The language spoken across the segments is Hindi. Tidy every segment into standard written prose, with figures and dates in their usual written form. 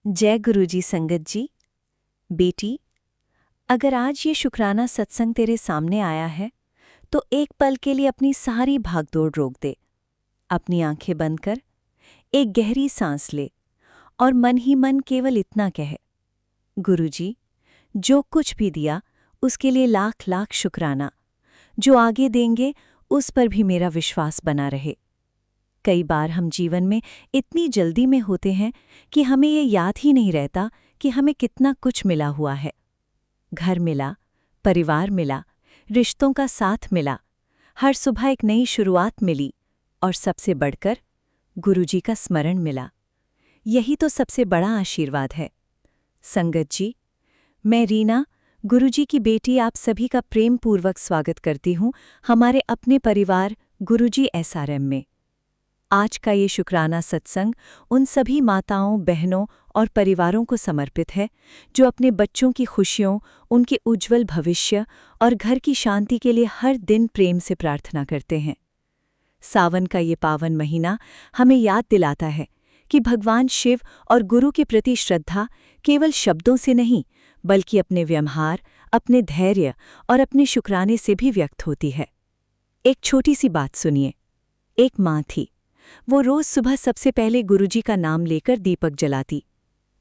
जय गुरुजी संगत जी। बेटी, अगर आज ये शुक्राना सत्संग तेरे सामने आया है तो एक पल के लिए अपनी सारी भागदौड़ रोक दे। अपनी आंखें बंद कर, एक गहरी सांस ले और मन ही मन केवल इतना कह, गुरुजी, जो कुछ भी दिया उसके लिए लाख लाख शुक्राना। जो आगे देंगे उस पर भी मेरा विश्वास बना रहे। कई बार हम जीवन में इतनी जल्दी में होते हैं कि हमें ये याद ही नहीं रहता कि हमें कितना कुछ मिला हुआ है। घर मिला, परिवार मिला, रिश्तों का साथ मिला, हर सुबह एक नई शुरुआत मिली और सबसे बढ़कर गुरुजी का स्मरण मिला। यही तो सबसे बड़ा आशीर्वाद है। संगत जी, मैं रीना, गुरुजी की बेटी, आप सभी का प्रेम पूर्वक स्वागत करती हूँ हमारे अपने परिवार गुरुजी SRM में। आज का ये शुक्राना सत्संग उन सभी माताओं, बहनों और परिवारों को समर्पित है जो अपने बच्चों की खुशियों, उनके उज्जवल भविष्य और घर की शांति के लिए हर दिन प्रेम से प्रार्थना करते हैं। सावन का ये पावन महीना हमें याद दिलाता है कि भगवान शिव और गुरु के प्रति श्रद्धा केवल शब्दों से नहीं, बल्कि अपने व्यवहार, अपने धैर्य और अपने शुक्राने से भी व्यक्त होती है। एक छोटी सी बात सुनिए। एक माँ थी। वो रोज सुबह सबसे पहले गुरुजी का नाम लेकर दीपक जलाती।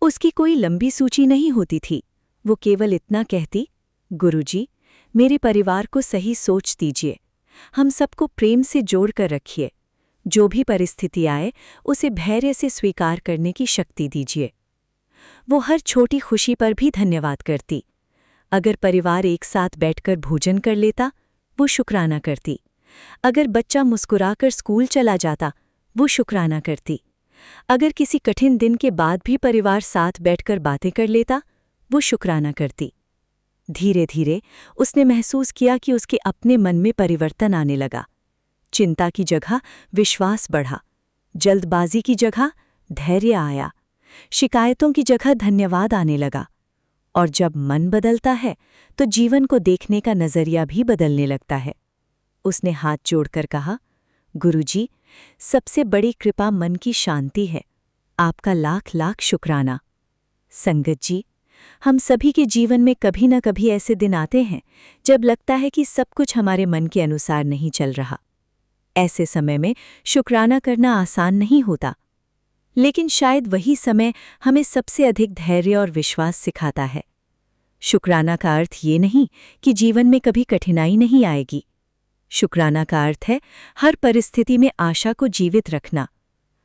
उसकी कोई लंबी सूची नहीं होती थी। वो केवल इतना कहती, गुरुजी, मेरे परिवार को सही सोच दीजिए, हम सबको प्रेम से जोड़ कर रखिए, जो भी परिस्थिति आए उसे धैर्य से स्वीकार करने की शक्ति दीजिए। वो हर छोटी खुशी पर भी धन्यवाद करती। अगर परिवार एक साथ बैठकर भोजन कर लेता, वो शुक्राना करती। अगर बच्चा मुस्कुराकर स्कूल चला जाता, वो शुक्राना करती। अगर किसी कठिन दिन के बाद भी परिवार साथ बैठकर बातें कर लेता, वो शुक्राना करती। धीरे धीरे उसने महसूस किया कि उसके अपने मन में परिवर्तन आने लगा। चिंता की जगह विश्वास बढ़ा, जल्दबाजी की जगह धैर्य आया, शिकायतों की जगह धन्यवाद आने लगा। और जब मन बदलता है तो जीवन को देखने का नजरिया भी बदलने लगता है। उसने हाथ जोड़कर कहा, गुरुजी, सबसे बड़ी कृपा मन की शांति है, आपका लाख लाख शुक्राना। संगत जी, हम सभी के जीवन में कभी न कभी ऐसे दिन आते हैं जब लगता है कि सब कुछ हमारे मन के अनुसार नहीं चल रहा। ऐसे समय में शुक्राना करना आसान नहीं होता, लेकिन शायद वही समय हमें सबसे अधिक धैर्य और विश्वास सिखाता है। शुक्राना का अर्थ ये नहीं कि जीवन में कभी कठिनाई नहीं आएगी। शुक्राना का अर्थ है हर परिस्थिति में आशा को जीवित रखना,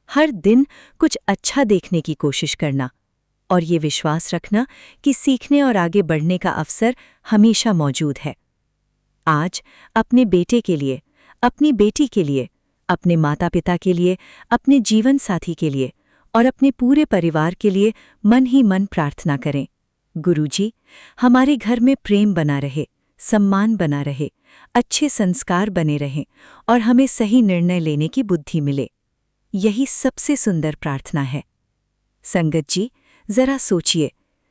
हर दिन कुछ अच्छा देखने की कोशिश करना और ये विश्वास रखना कि सीखने और आगे बढ़ने का अवसर हमेशा मौजूद है। आज अपने बेटे के लिए, अपनी बेटी के लिए, अपने माता पिता के लिए, अपने जीवन साथी के लिए और अपने पूरे परिवार के लिए मन ही मन प्रार्थना करें, गुरुजी, हमारे घर में प्रेम बना रहे, सम्मान बना रहे, अच्छे संस्कार बने रहें और हमें सही निर्णय लेने की बुद्धि मिले। यही सबसे सुंदर प्रार्थना है। संगत जी, जरा सोचिए,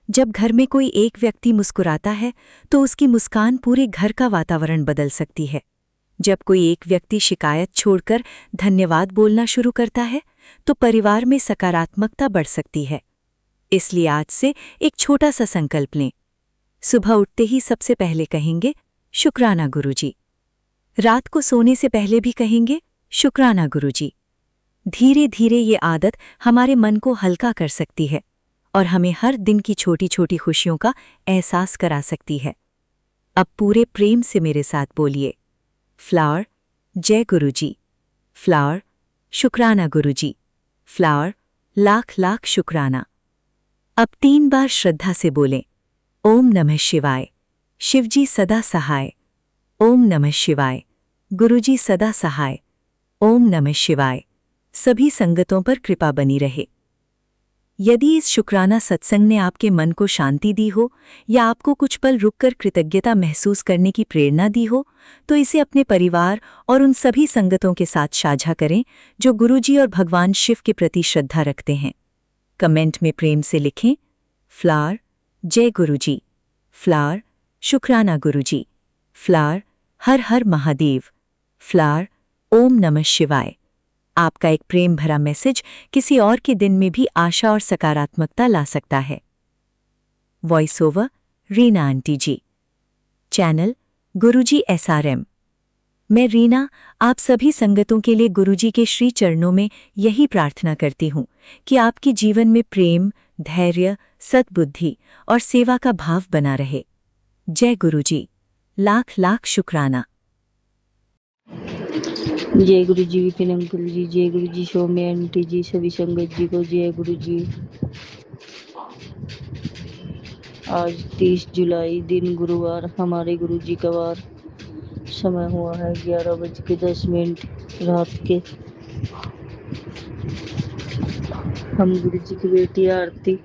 जब घर में कोई एक व्यक्ति मुस्कुराता है तो उसकी मुस्कान पूरे घर का वातावरण बदल सकती है। जब कोई एक व्यक्ति शिकायत छोड़कर धन्यवाद बोलना शुरू करता है तो परिवार में सकारात्मकता बढ़ सकती है। इसलिए आज से एक छोटा सा संकल्प लें। सुबह उठते ही सबसे पहले कहेंगे, शुक्राना गुरुजी। रात को सोने से पहले भी कहेंगे, शुक्राना गुरुजी। धीरे धीरे ये आदत हमारे मन को हल्का कर सकती है और हमें हर दिन की छोटी छोटी खुशियों का एहसास करा सकती है। अब पूरे प्रेम से मेरे साथ बोलिए, फ्लावर, जय गुरुजी। फ्लावर, शुक्राना गुरुजी। फ्लावर, लाख लाख शुक्राना। अब 3 बार श्रद्धा से बोलें, ओम नमः शिवाय, शिवजी सदा सहाय। ओम नमः शिवाय, गुरुजी सदा सहाय। ओम नमः शिवाय। सभी संगतों पर कृपा बनी रहे। यदि इस शुक्राना सत्संग ने आपके मन को शांति दी हो या आपको कुछ पल रुककर कृतज्ञता महसूस करने की प्रेरणा दी हो, तो इसे अपने परिवार और उन सभी संगतों के साथ साझा करें जो गुरुजी और भगवान शिव के प्रति श्रद्धा रखते हैं। कमेंट में प्रेम से लिखें, फ्लावर, जय गुरुजी। फ्लावर, शुक्राना गुरुजी। फ्लावर, हर हर महादेव। फ्लावर, ओम नमः शिवाय। आपका एक प्रेम भरा मैसेज किसी और के दिन में भी आशा और सकारात्मकता ला सकता है। वॉइस ओवर रीना आंटी जी। चैनल गुरुजी SRM। मैं रीना आप सभी संगतों के लिए गुरुजी के श्री चरणों में यही प्रार्थना करती हूँ कि आपके जीवन में प्रेम, धैर्य, सद्बुद्धि और सेवा का भाव बना रहे। जय गुरुजी। लाख लाख शुक्राना। जय गुरु जी विपिन अंकल जी, जय गुरु जी सौम्य आंटी जी, सभी संगत जी को जय गुरु जी। आज 30 जुलाई दिन गुरुवार, हमारे गुरु जी का वार। समय हुआ है 11:10 रात के। हम गुरु जी की बेटी आरती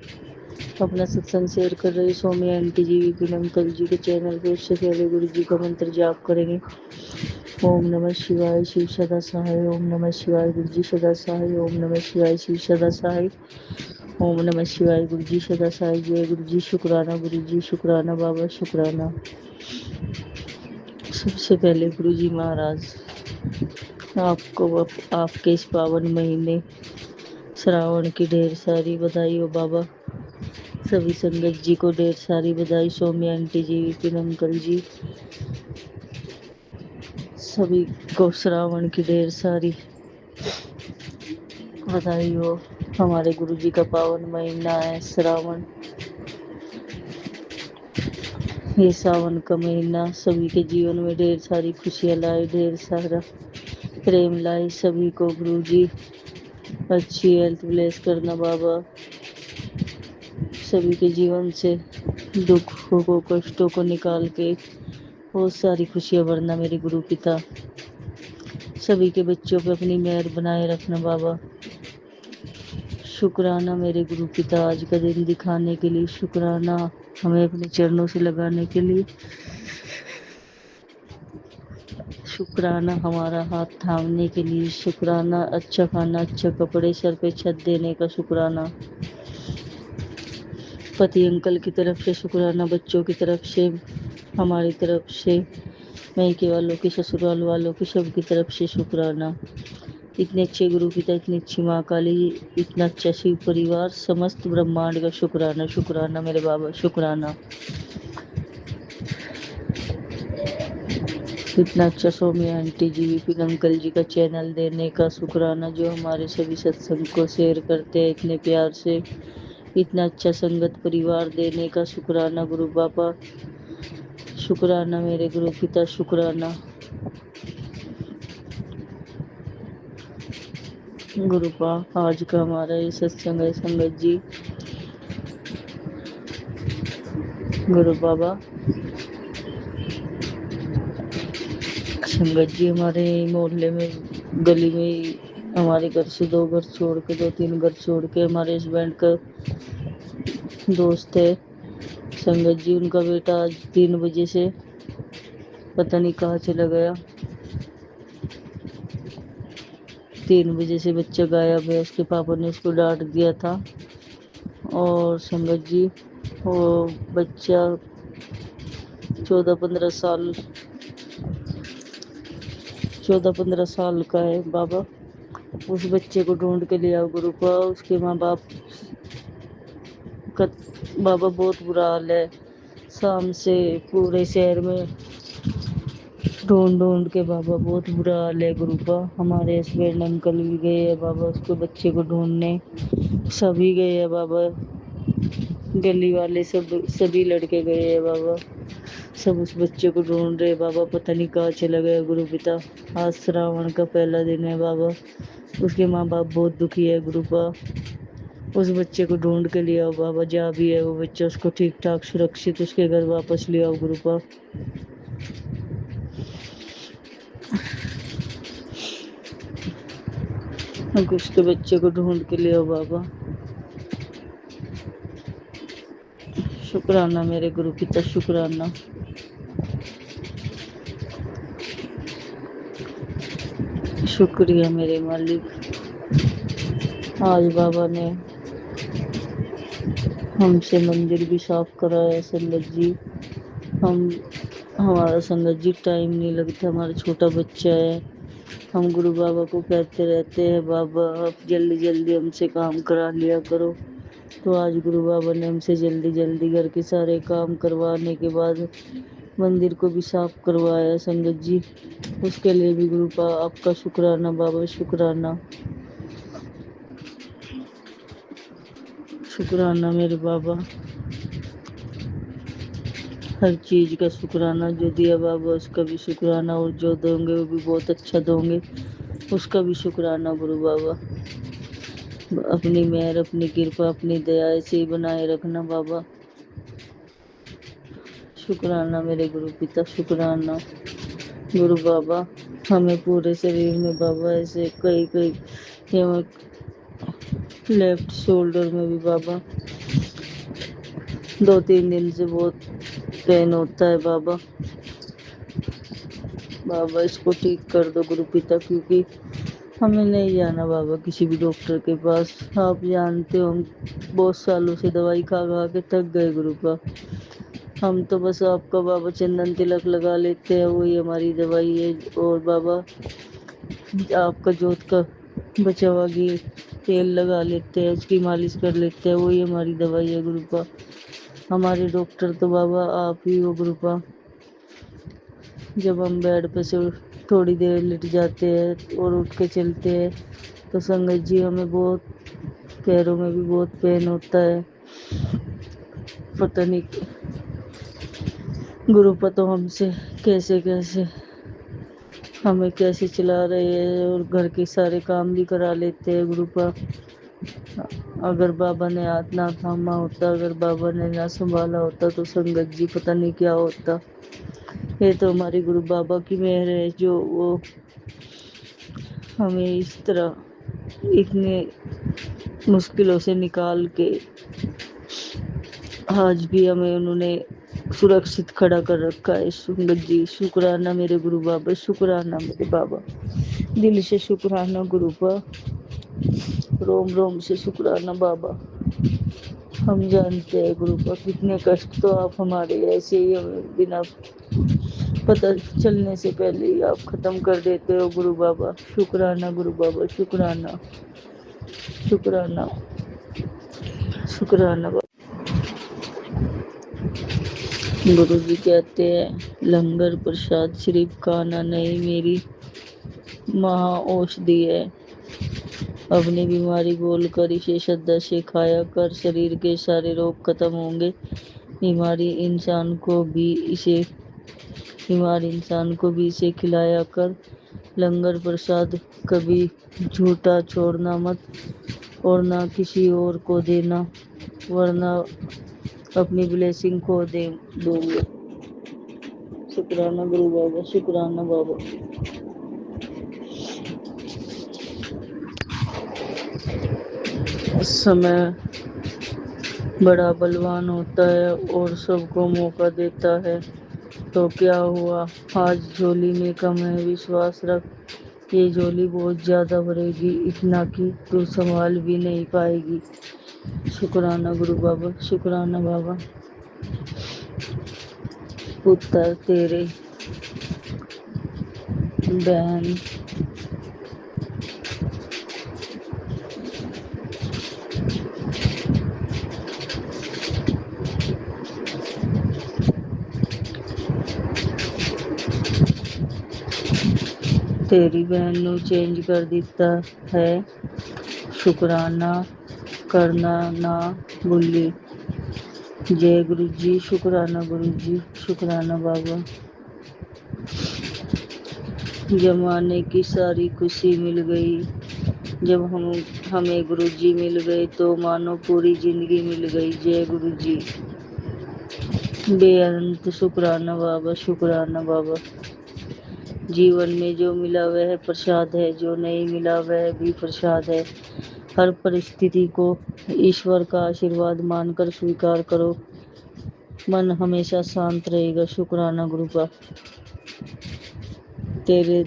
अपना सत्संग शेयर कर रहे सौम्य आंटी जी विपिन अंकल जी के चैनल पे। उससे पहले गुरु जी का मंत्र जाप करेंगे। ओम नमः शिवाय शिव सदा सहाय, ओम नमः शिवाय गुरु जी सदा सहाय, ओम नमः शिवाय शिव सदा सहाय, ओम नमः शिवाय गुरु जी सदा सहाय। जय गुरु जी शुक्राना, गुरु जी शुक्राना, बाबा शुक्राना। सबसे पहले गुरु जी महाराज आपको आपके इस पावन महीने श्रावण की ढेर सारी बधाई हो बाबा। सभी संगत जी को ढेर सारी बधाई। सौम्या आंटी जी, विपिन अंकल जी, सभी को श्रावण की ढेर सारी बधाई हो। हमारे गुरु जी का पावन महीना है श्रावण। ये सावन का महीना सभी के जीवन में ढेर सारी खुशियाँ लाए, ढेर सारा प्रेम लाए। सभी को गुरु जी अच्छी हेल्थ ब्लेस करना बाबा। सभी के जीवन से दुखों को, कष्टों को निकाल के बहुत सारी खुशियाँ भरना मेरे गुरु पिता। सभी के बच्चों पे अपनी मेहर बनाए रखना बाबा। शुक्राना मेरे गुरु पिता आज का दिन दिखाने के लिए, शुक्राना हमें अपने चरणों से लगाने के लिए, शुक्राना हमारा हाथ थामने के लिए, शुक्राना अच्छा खाना, अच्छा कपड़े, सर पे छत देने का शुक्राना, पति अंकल की तरफ से शुक्राना, बच्चों की तरफ से, हमारी तरफ से, मैके वालों की, ससुराल वालों की, सबकी तरफ से शुक्राना। इतने अच्छे गुरु पिता, इतनी अच्छी माँ काली, इतना अच्छा शिव परिवार, समस्त ब्रह्मांड का शुक्राना। शुक्राना मेरे बाबा, शुक्राना। इतना अच्छा सौम्या आंटी जी, विपिन अंकल जी का चैनल देने का शुक्राना, जो हमारे सभी सत्संग को शेयर करते हैं इतने प्यार से। इतना अच्छा संगत परिवार देने का शुक्राना गुरु बाबा, शुक्राना मेरे गुरु पिता, शुक्राना। गुरु बाबा आज का हमारा ये सत्संग है संगत जी। गुरु बाबा संगत जी, हमारे मोहल्ले में, गली में ही, हमारे घर से 2 घर छोड़ के, 2-3 घर छोड़ के हमारे हस्बैंड का दोस्त है संगत जी। उनका बेटा आज 3 बजे से पता नहीं कहाँ चला गया। 3 बजे से बच्चा गायब है। उसके पापा ने उसको डांट दिया था। और संगत जी वो बच्चा 14-15 साल का है बाबा। उस बच्चे को ढूंढ के ले आओ गुरु पा। उसके माँ बाप का बाबा बहुत बुरा हाल है। शाम से पूरे शहर में ढूंढ ढूंढ के बाबा बहुत बुरा हाल है गुरु पा। हमारे हस्बैंड अंकल भी गए हैं बाबा उसको बच्चे को ढूंढने, सभी गए हैं बाबा, गली वाले सभी लड़के गए हैं बाबा। सब उस बच्चे को ढूंढ रहे बाबा, पता नहीं कहाँ चला गया गुरु पिता। आज श्रावण का पहला दिन है बाबा। उसके माँ बाप बहुत दुखी है गुरु पा। उस बच्चे को ढूंढ के ले आओ बाबा, जहाँ भी है वो बच्चा, उसको ठीक ठाक सुरक्षित उसके घर वापस ले आओ गुरु पा। उसके बच्चे को ढूंढ के ले आओ बाबा। शुक्राना मेरे गुरु पिता, शुक्राना। शुक्रिया मेरे मालिक। आज बाबा ने हमसे मंदिर भी साफ कराया संगत जी। हमारा संगत जी टाइम नहीं लगता, हमारा छोटा बच्चा है, हम गुरु बाबा को कहते रहते हैं, बाबा आप जल्दी जल्दी हमसे काम करा लिया करो। तो आज गुरु बाबा ने हमसे जल्दी जल्दी घर के सारे काम करवाने के बाद मंदिर को भी साफ करवाया संगत जी। उसके लिए भी गुरु बाबा आपका शुक्राना बाबा, शुक्राना शुक्राना मेरे बाबा। हर चीज़ का शुक्राना, जो दिया बाबा उसका भी शुक्राना, और जो दोगे वो भी बहुत अच्छा दोगे, उसका भी शुक्राना गुरु बाबा। अपनी मेहर, अपनी कृपा, अपनी दया ऐसे ही बनाए रखना बाबा। शुक्राना मेरे गुरु पिता, शुक्राना गुरु बाबा। हमें पूरे शरीर में बाबा ऐसे कई कई लेफ्ट शोल्डर में भी बाबा 2-3 दिन से बहुत पेन होता है बाबा। बाबा इसको ठीक कर दो गुरु पिता, क्योंकि हमें नहीं जाना बाबा किसी भी डॉक्टर के पास। आप जानते हो हम बहुत सालों से दवाई खा खा के थक गए गुरु का। हम तो बस आपका बाबा चंदन तिलक लगा लेते हैं, वही हमारी दवाई है। और बाबा आपका जोत का बचा हुआ घी तेल लगा लेते हैं, उसकी मालिश कर लेते हैं, वही हमारी दवाई है गुरु का। हमारे डॉक्टर तो बाबा आप ही हो गुरु का। जब हम बेड पे से थोड़ी देर लेट जाते हैं और उठ के चलते हैं तो संगत जी हमें बहुत पैरों में भी बहुत पेन होता है। पता नहीं गुरुपा तो हमसे कैसे कैसे हमें कैसे चला रहे हैं, और घर के सारे काम भी करा लेते हैं गुरुपा। अगर बाबा ने हाथ ना थामा होता, अगर बाबा ने ना संभाला होता तो संगत जी पता नहीं क्या होता। ये तो हमारे गुरु बाबा की मेहर है, जो वो हमें इस तरह इतने मुश्किलों से निकाल के आज भी हमें उन्होंने सुरक्षित खड़ा कर रखा है। संगत जी शुक्राना मेरे गुरु बाबा, शुक्राना मेरे बाबा, दिल से शुक्राना गुरु बा, रोम रोम से शुक्राना बाबा। हम जानते हैं गुरु बा कितने कष्ट तो आप हमारे ऐसे ही हमें बिना पता चलने से पहले ही आप खत्म कर देते हो गुरु बाबा। शुक्राना गुरु बाबा, शुक्राना शुक्राना शुक्राना बाबा। गुरु जी कहते हैं लंगर प्रसाद सिर्फ खाना नहीं, मेरी महा औषधि है। अपनी बीमारी बोलकर इसे श्रद्धा से खाया कर, शरीर के सारे रोग खत्म होंगे। बीमार इंसान को भी इसे खिलाया कर। लंगर प्रसाद कभी झूठा छोड़ना मत, और ना किसी और को देना, वरना अपनी ब्लेसिंग खो दोगे। शुक्राना गुरु बाबा, शुक्राना बाबा। समय बड़ा बलवान होता है और सबको मौका देता है, तो क्या हुआ आज झोली में कम है, विश्वास रख ये झोली बहुत ज्यादा भरेगी, इतना कि तू संभाल भी नहीं पाएगी। शुक्राना गुरु बाबा, शुक्राना बाबा। पुत्र तेरे बहन तेरी बहन ਨੂੰ चेंज कर दिता है, शुक्राना करना ना भूली। जय गुरु जी, शुक्राना गुरु जी, शुक्राना बाबा। जमाने की सारी खुशी मिल गई, जब हमें गुरु जी मिल गए तो मानो पूरी जिंदगी मिल गई। जय गुरु जी, बेअंत शुक्राना बाबा, शुक्राना बाबा। जीवन में जो मिला वह प्रसाद है, जो नहीं मिला वह भी प्रसाद है। हर परिस्थिति को ईश्वर का आशीर्वाद मानकर स्वीकार करो, मन हमेशा शांत रहेगा। शुक्राना गुरु का। तेरे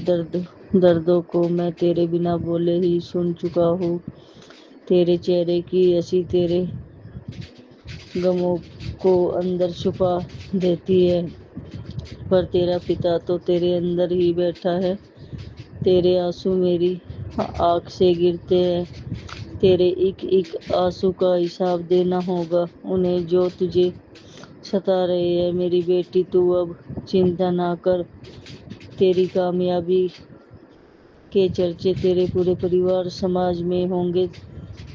दर्दों को मैं तेरे बिना बोले ही सुन चुका हूँ। तेरे चेहरे की हंसी तेरे गमों को अंदर छुपा देती है, पर तेरा पिता तो तेरे अंदर ही बैठा है। तेरे आंसू मेरी आँख से गिरते हैं, तेरे एक एक आंसू का हिसाब देना होगा उन्हें जो तुझे सता रहे हैं। मेरी बेटी, तू अब चिंता ना कर। तेरी कामयाबी के चर्चे तेरे पूरे परिवार समाज में होंगे।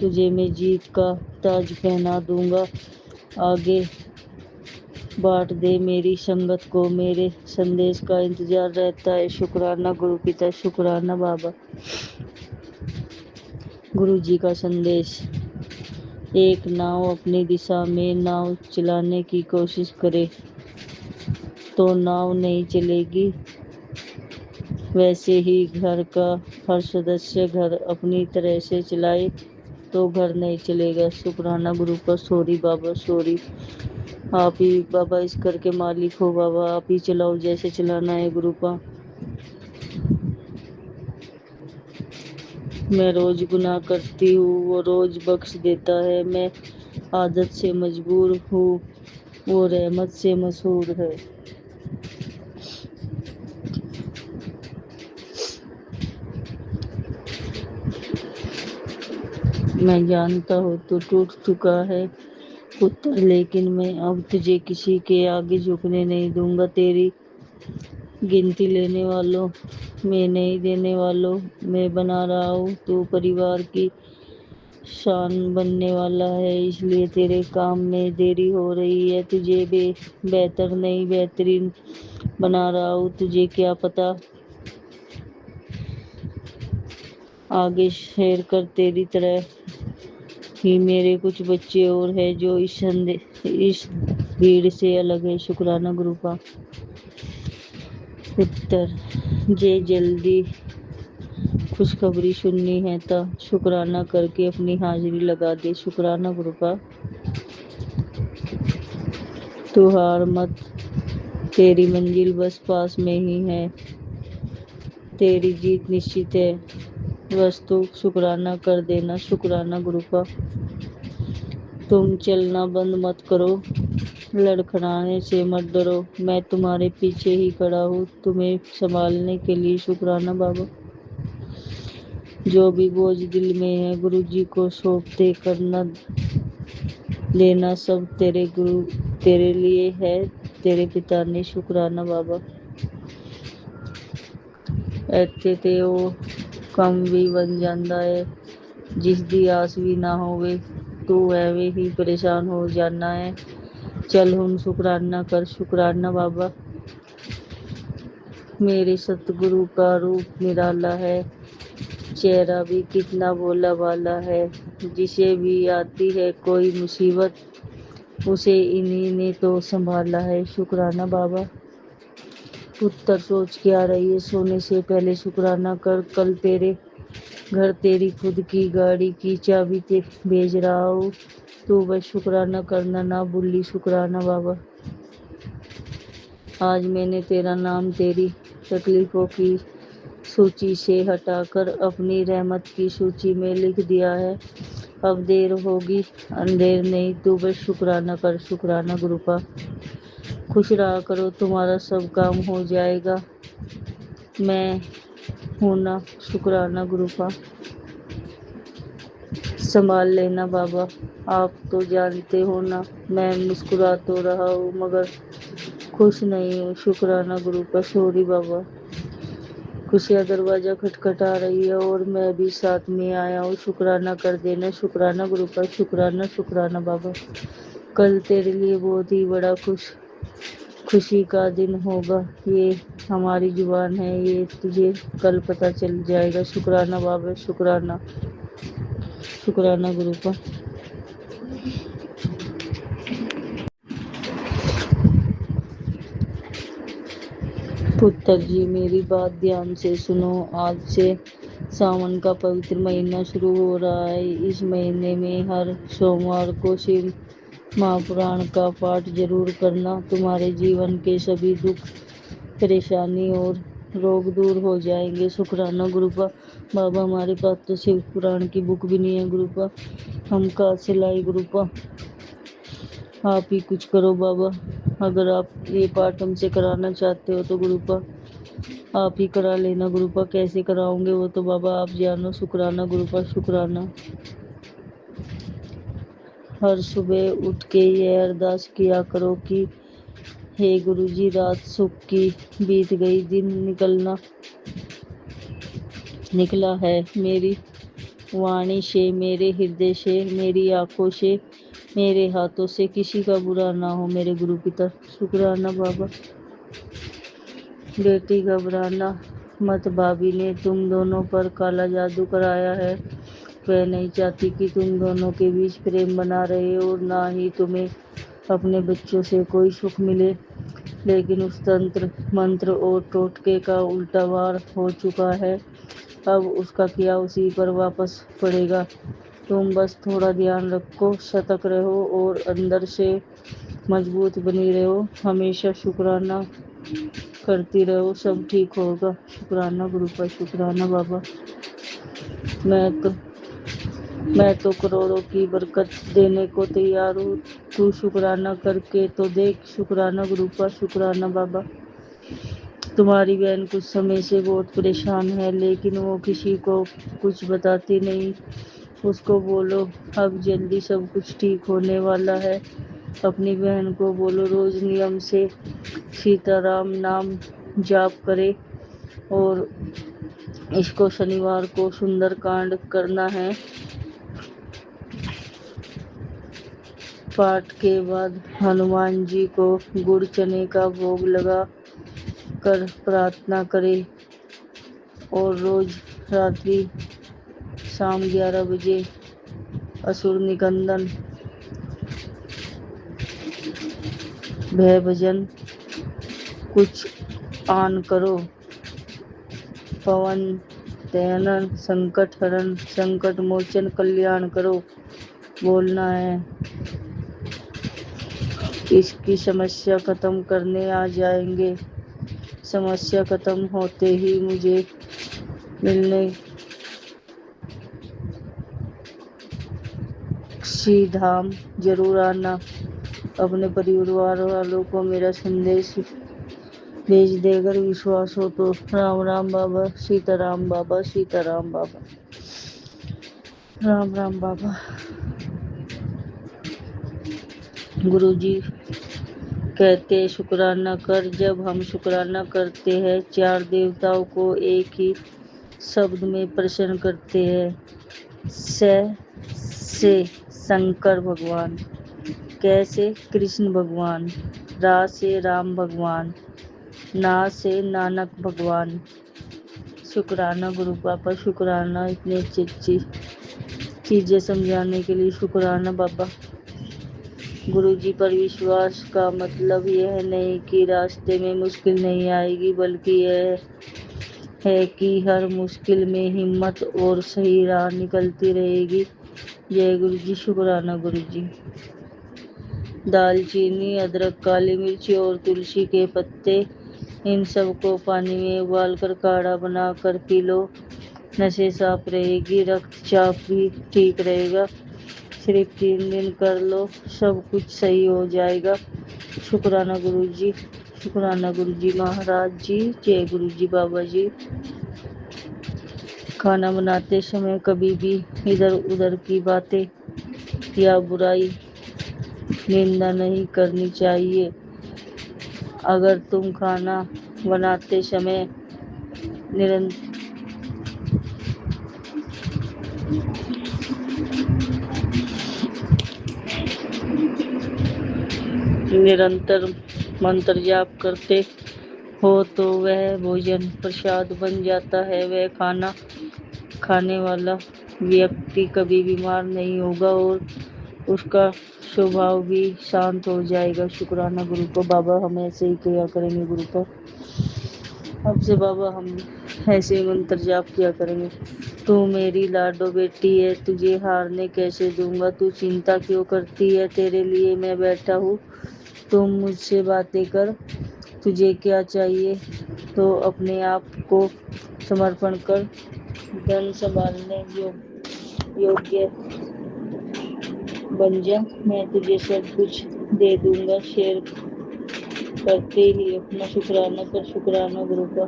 तुझे मैं जीत का ताज पहना दूंगा। आगे बांट दे मेरी संगत को, मेरे संदेश का इंतजार रहता है। शुक्राना गुरु पिता, शुक्राना बाबा। गुरु जी का संदेश। एक नाव अपनी दिशा में नाव चलाने की कोशिश करे तो नाव नहीं चलेगी। वैसे ही घर का हर सदस्य घर अपनी तरह से चलाए तो घर नहीं चलेगा। शुक्राना गुरु का। सॉरी बाबा, सॉरी। आप ही बाबा इस घर के मालिक हो बाबा, आप ही चलाओ जैसे चलाना है गुरु का। मैं रोज गुनाह करती हूँ, वो रोज बख्श देता है। मैं आदत से मजबूर हूँ, वो रहमत से मशहूर है। मैं जानता हूँ तू टूट चुका है पुत्र, लेकिन मैं अब तुझे किसी के आगे झुकने नहीं दूंगा। तेरी गिनती लेने वालों में नहीं, देने वालों में बना रहा हूँ। तू परिवार की शान बनने वाला है, इसलिए तेरे काम में देरी हो रही है। तुझे बेहतर नहीं, बेहतरीन बना रहा हूँ। तुझे क्या पता आगे शेर कर तेरी तरह ही मेरे कुछ बच्चे और हैं जो इस भीड़ से अलग है। शुक्राना गुरु का। उत्तर। जे जल्दी खुशखबरी सुननी है तो शुक्राना करके अपनी हाजिरी लगा दे। शुक्राना गुरु का। तू हार मत, तेरी मंजिल बस पास में ही है, तेरी जीत निश्चित है। बस तू शुक्राना कर देना। शुक्राना गुरु का। तुम चलना बंद मत करो, लड़खड़ाने से मत डरो। मैं तुम्हारे पीछे ही खड़ा हूँ तुम्हें संभालने के लिए। शुक्राना बाबा। जो भी बोझ दिल में है गुरु जी को सौंप दे, करना लेना सब तेरे गुरु तेरे लिए है, तेरे पिता ने। शुक्राना बाबा। ਇੱਥੇ ਤੇ ਉਹ ਕੰਮ ਵੀ ਬਣ ਜਾਂਦਾ ਹੈ ਜਿਸ ਦੀ ਆਸ ਵੀ ਨਾ ਹੋਵੇ। ਤੂੰ ਐਵੇਂ ਹੀ ਪਰੇਸ਼ਾਨ ਹੋ ਜਾਣਾ ਹੈ। चल ਹੁਣ शुक्राना कर। शुक्राना बाबा। मेरे सतगुरु का रूप निराला है, चेहरा भी कितना भोला भाला है। जिसे भी आती है कोई मुसीबत उसे इन्हीं ने तो संभाला है। शुक्राना बाबा। उत्तर। सोच क्या रही है, सोने से पहले शुक्राना कर। कल तेरे घर तेरी खुद की गाड़ी की चाबी भेज रहा हूँ, तू बस शुक्राना करना ना भूली। शुक्राना बाबा। आज मैंने तेरा नाम तेरी तकलीफों की सूची से हटाकर अपनी रहमत की सूची में लिख दिया है। अब देर होगी अंधेर नहीं, तू बस शुक्राना कर। शुक्राना गुरु का। खुश रहा करो, तुम्हारा सब काम हो जाएगा। मैं हूं ना। शुक्राना गुरु का। संभाल लेना बाबा, आप तो जानते हो ना मैं मुस्कुरा तो रहा हूँ मगर खुश नहीं हूँ। शुक्राना गुरु का। सॉरी बाबा। खुशियाँ दरवाजा खटखटा रही है और मैं भी साथ में आया हूँ, शुक्राना कर देना। शुक्राना गुरु का। शुक्राना शुक्राना बाबा। कल तेरे लिए बहुत ही बड़ा खुशी का दिन होगा। ये हमारी जुबान है, ये तुझे कल पता चल जाएगा। शुक्राना बाबा। शुक्राना। शुक्राना गुरु का। पुत्र जी मेरी बात ध्यान से सुनो। आज से सावन का पवित्र महीना शुरू हो रहा है। इस महीने में हर सोमवार को शिव महापुराण का पाठ जरूर करना। तुम्हारे जीवन के सभी दुख परेशानी और रोग दूर हो जाएंगे। शुक्राना गुरु का। बाबा हमारे पास तो शिव पुराण की बुक भी नहीं है गुरु का, हम कहाँ से लाए गुरु का। आप ही कुछ करो बाबा, अगर आप ये पाठ हमसे कराना चाहते हो तो गुरु का। आप ही करा लेना गुरुपा, कैसे कराओगे वो तो बाबा आप जानो। शुक्राना गुरुपा शुक्राना। हर सुबह उठ के ये अरदास किया करो कि हे गुरुजी, रात सुख की बीत गई, दिन निकला है। मेरी वाणी से, मेरे हृदय से, मेरी आंखों से, मेरे हाथों से किसी का बुरा ना हो मेरे गुरु पिता। शुक्राना बाबा। बेटी घबराना मत, भाभी ने तुम दोनों पर काला जादू कराया है। वह नहीं चाहती कि तुम दोनों के बीच प्रेम बना रहे और ना ही तुम्हें अपने बच्चों से कोई सुख मिले। लेकिन उस तंत्र मंत्र और टोटके का उल्टा वार हो चुका है। अब उसका किया उसी पर वापस पड़ेगा। तुम बस थोड़ा ध्यान रखो, सतर्क रहो और अंदर से मजबूत बनी रहो। हमेशा शुक्राना करती रहो, सब ठीक होगा। शुक्राना गुरु पर शुक्राना बाबा। मैं तो मैं तो करोड़ों की बरकत देने को तैयार हूँ। तू शुक्राना करके तो देख। शुक्राना गुरु पर शुक्राना बाबा। तुम्हारी बहन कुछ समय से बहुत परेशान है, लेकिन वो किसी को कुछ बताती नहीं। उसको बोलो अब जल्दी सब कुछ ठीक होने वाला है। अपनी बहन को बोलो रोज नियम से सीताराम नाम जाप करे और इसको शनिवार को सुंदर कांड करना है। पाठ के बाद हनुमान जी को गुड़ चने का भोग लगा कर प्रार्थना करे और रोज रात्रि शाम 11 बजे असुर निकंदन भय भजन कुछ आन करो। पवन दयानन संकट हरण संकट मोचन कल्याण करो बोलना है। इसकी समस्या खत्म करने आ जाएंगे। समस्या खत्म होते ही मुझे मिलने श्री धाम जरूर आना। अपने परिवार वालों को मेरा संदेश भेज देकर विश्वास हो तो। राम राम बाबा, सीताराम बाबा, सीताराम बाबा, राम राम बाबा। गुरुजी कहते शुक्राना कर। जब हम शुक्राना करते हैं, चार देवताओं को एक ही शब्द में प्रसन्न करते हैं। से शंकर भगवान, कैसे कृष्ण भगवान, रा से राम भगवान, ना से नानक भगवान। शुक्राना गुरु पापा शुक्राना, इतनी अच्छी अच्छी चीज़ें समझाने के लिए शुक्राना बाबा। गुरुजी पर विश्वास का मतलब यह नहीं कि रास्ते में मुश्किल नहीं आएगी, बल्कि यह है कि हर मुश्किल में हिम्मत और सही राह निकलती रहेगी। जय गुरुजी। शुक्राना गुरुजी। दालचीनी, अदरक, काली मिर्च और तुलसी के पत्ते, इन सबको पानी में उबालकर काढ़ा बनाकर पी लो। नसें साफ रहेगी, रक्तचाप भी ठीक रहेगा। सिर्फ 3 दिन कर लो, सब कुछ सही हो जाएगा। शुक्राना गुरुजी। शुक्राना गुरुजी महाराज जी। जय गुरुजी बाबा जी। खाना बनाते समय कभी भी इधर उधर की बातें या बुराई निंदा नहीं करनी चाहिए। अगर तुम खाना बनाते समय निरंतर मंत्र जाप करते हो तो वह भोजन प्रसाद बन जाता है। वह खाना खाने वाला व्यक्ति कभी बीमार नहीं होगा और उसका स्वभाव भी शांत हो जाएगा। शुक्राना गुरु को बाबा, हम ऐसे ही किया करेंगे गुरु को। अब से बाबा हम ऐसे ही मंत्र जाप किया करेंगे। तू मेरी लाडो बेटी है, तुझे हारने कैसे दूंगा। तू चिंता क्यों करती है, तेरे लिए मैं बैठा हूँ। तुम मुझसे बातें कर, तुझे क्या चाहिए तो अपने आप को समर्पण कर। धन संभालने योग्य बन जा, मैं तुझे सब कुछ दे दूंगा। शेर करते ही अपना शुक्राना कर। शुक्राना गुरु का।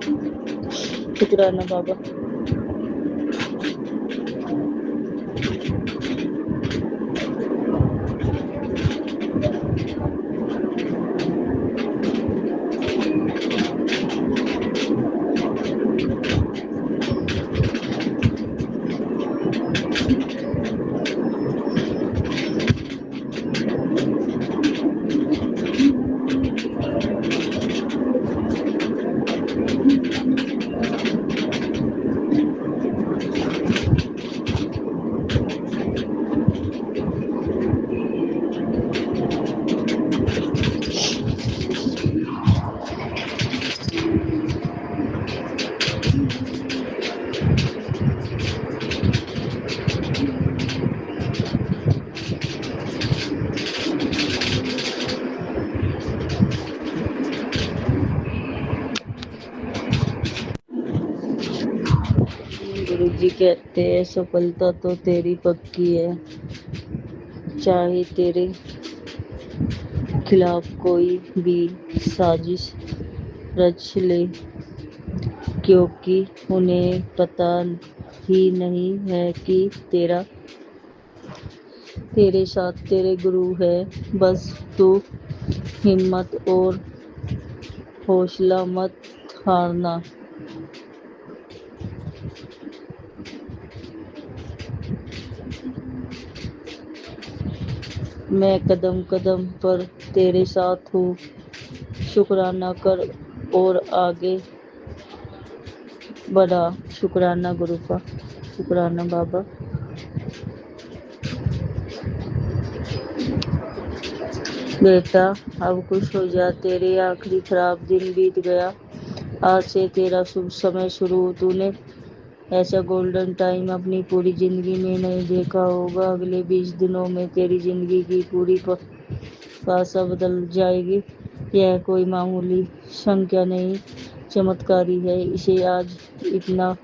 शुक्राना बाबा। गुरुजी कहते हैं सफलता तो तेरी पक्की है, चाहे तेरे खिलाफ कोई भी साजिश रच ले, क्योंकि उन्हें पता ही नहीं है कि तेरे साथ तेरे गुरु है। बस तू हिम्मत और हौसला मत हारना। मैं कदम कदम पर तेरे साथ हूँ, शुक्राना कर और आगे बढ़ा। शुक्राना गुरु का, शुक्राना बाबा। बेटा अब खुश हो जा, तेरे आखिरी खराब दिन बीत गया, आज से तेरा शुभ समय शुरू। तूने ऐसा गोल्डन टाइम अपनी पूरी जिंदगी में नहीं देखा होगा। अगले 20 दिनों में तेरी जिंदगी की पूरी पासा बदल जाएगी। यह कोई मामूली संख्या नहीं, चमत्कारी है। इसे आज इतना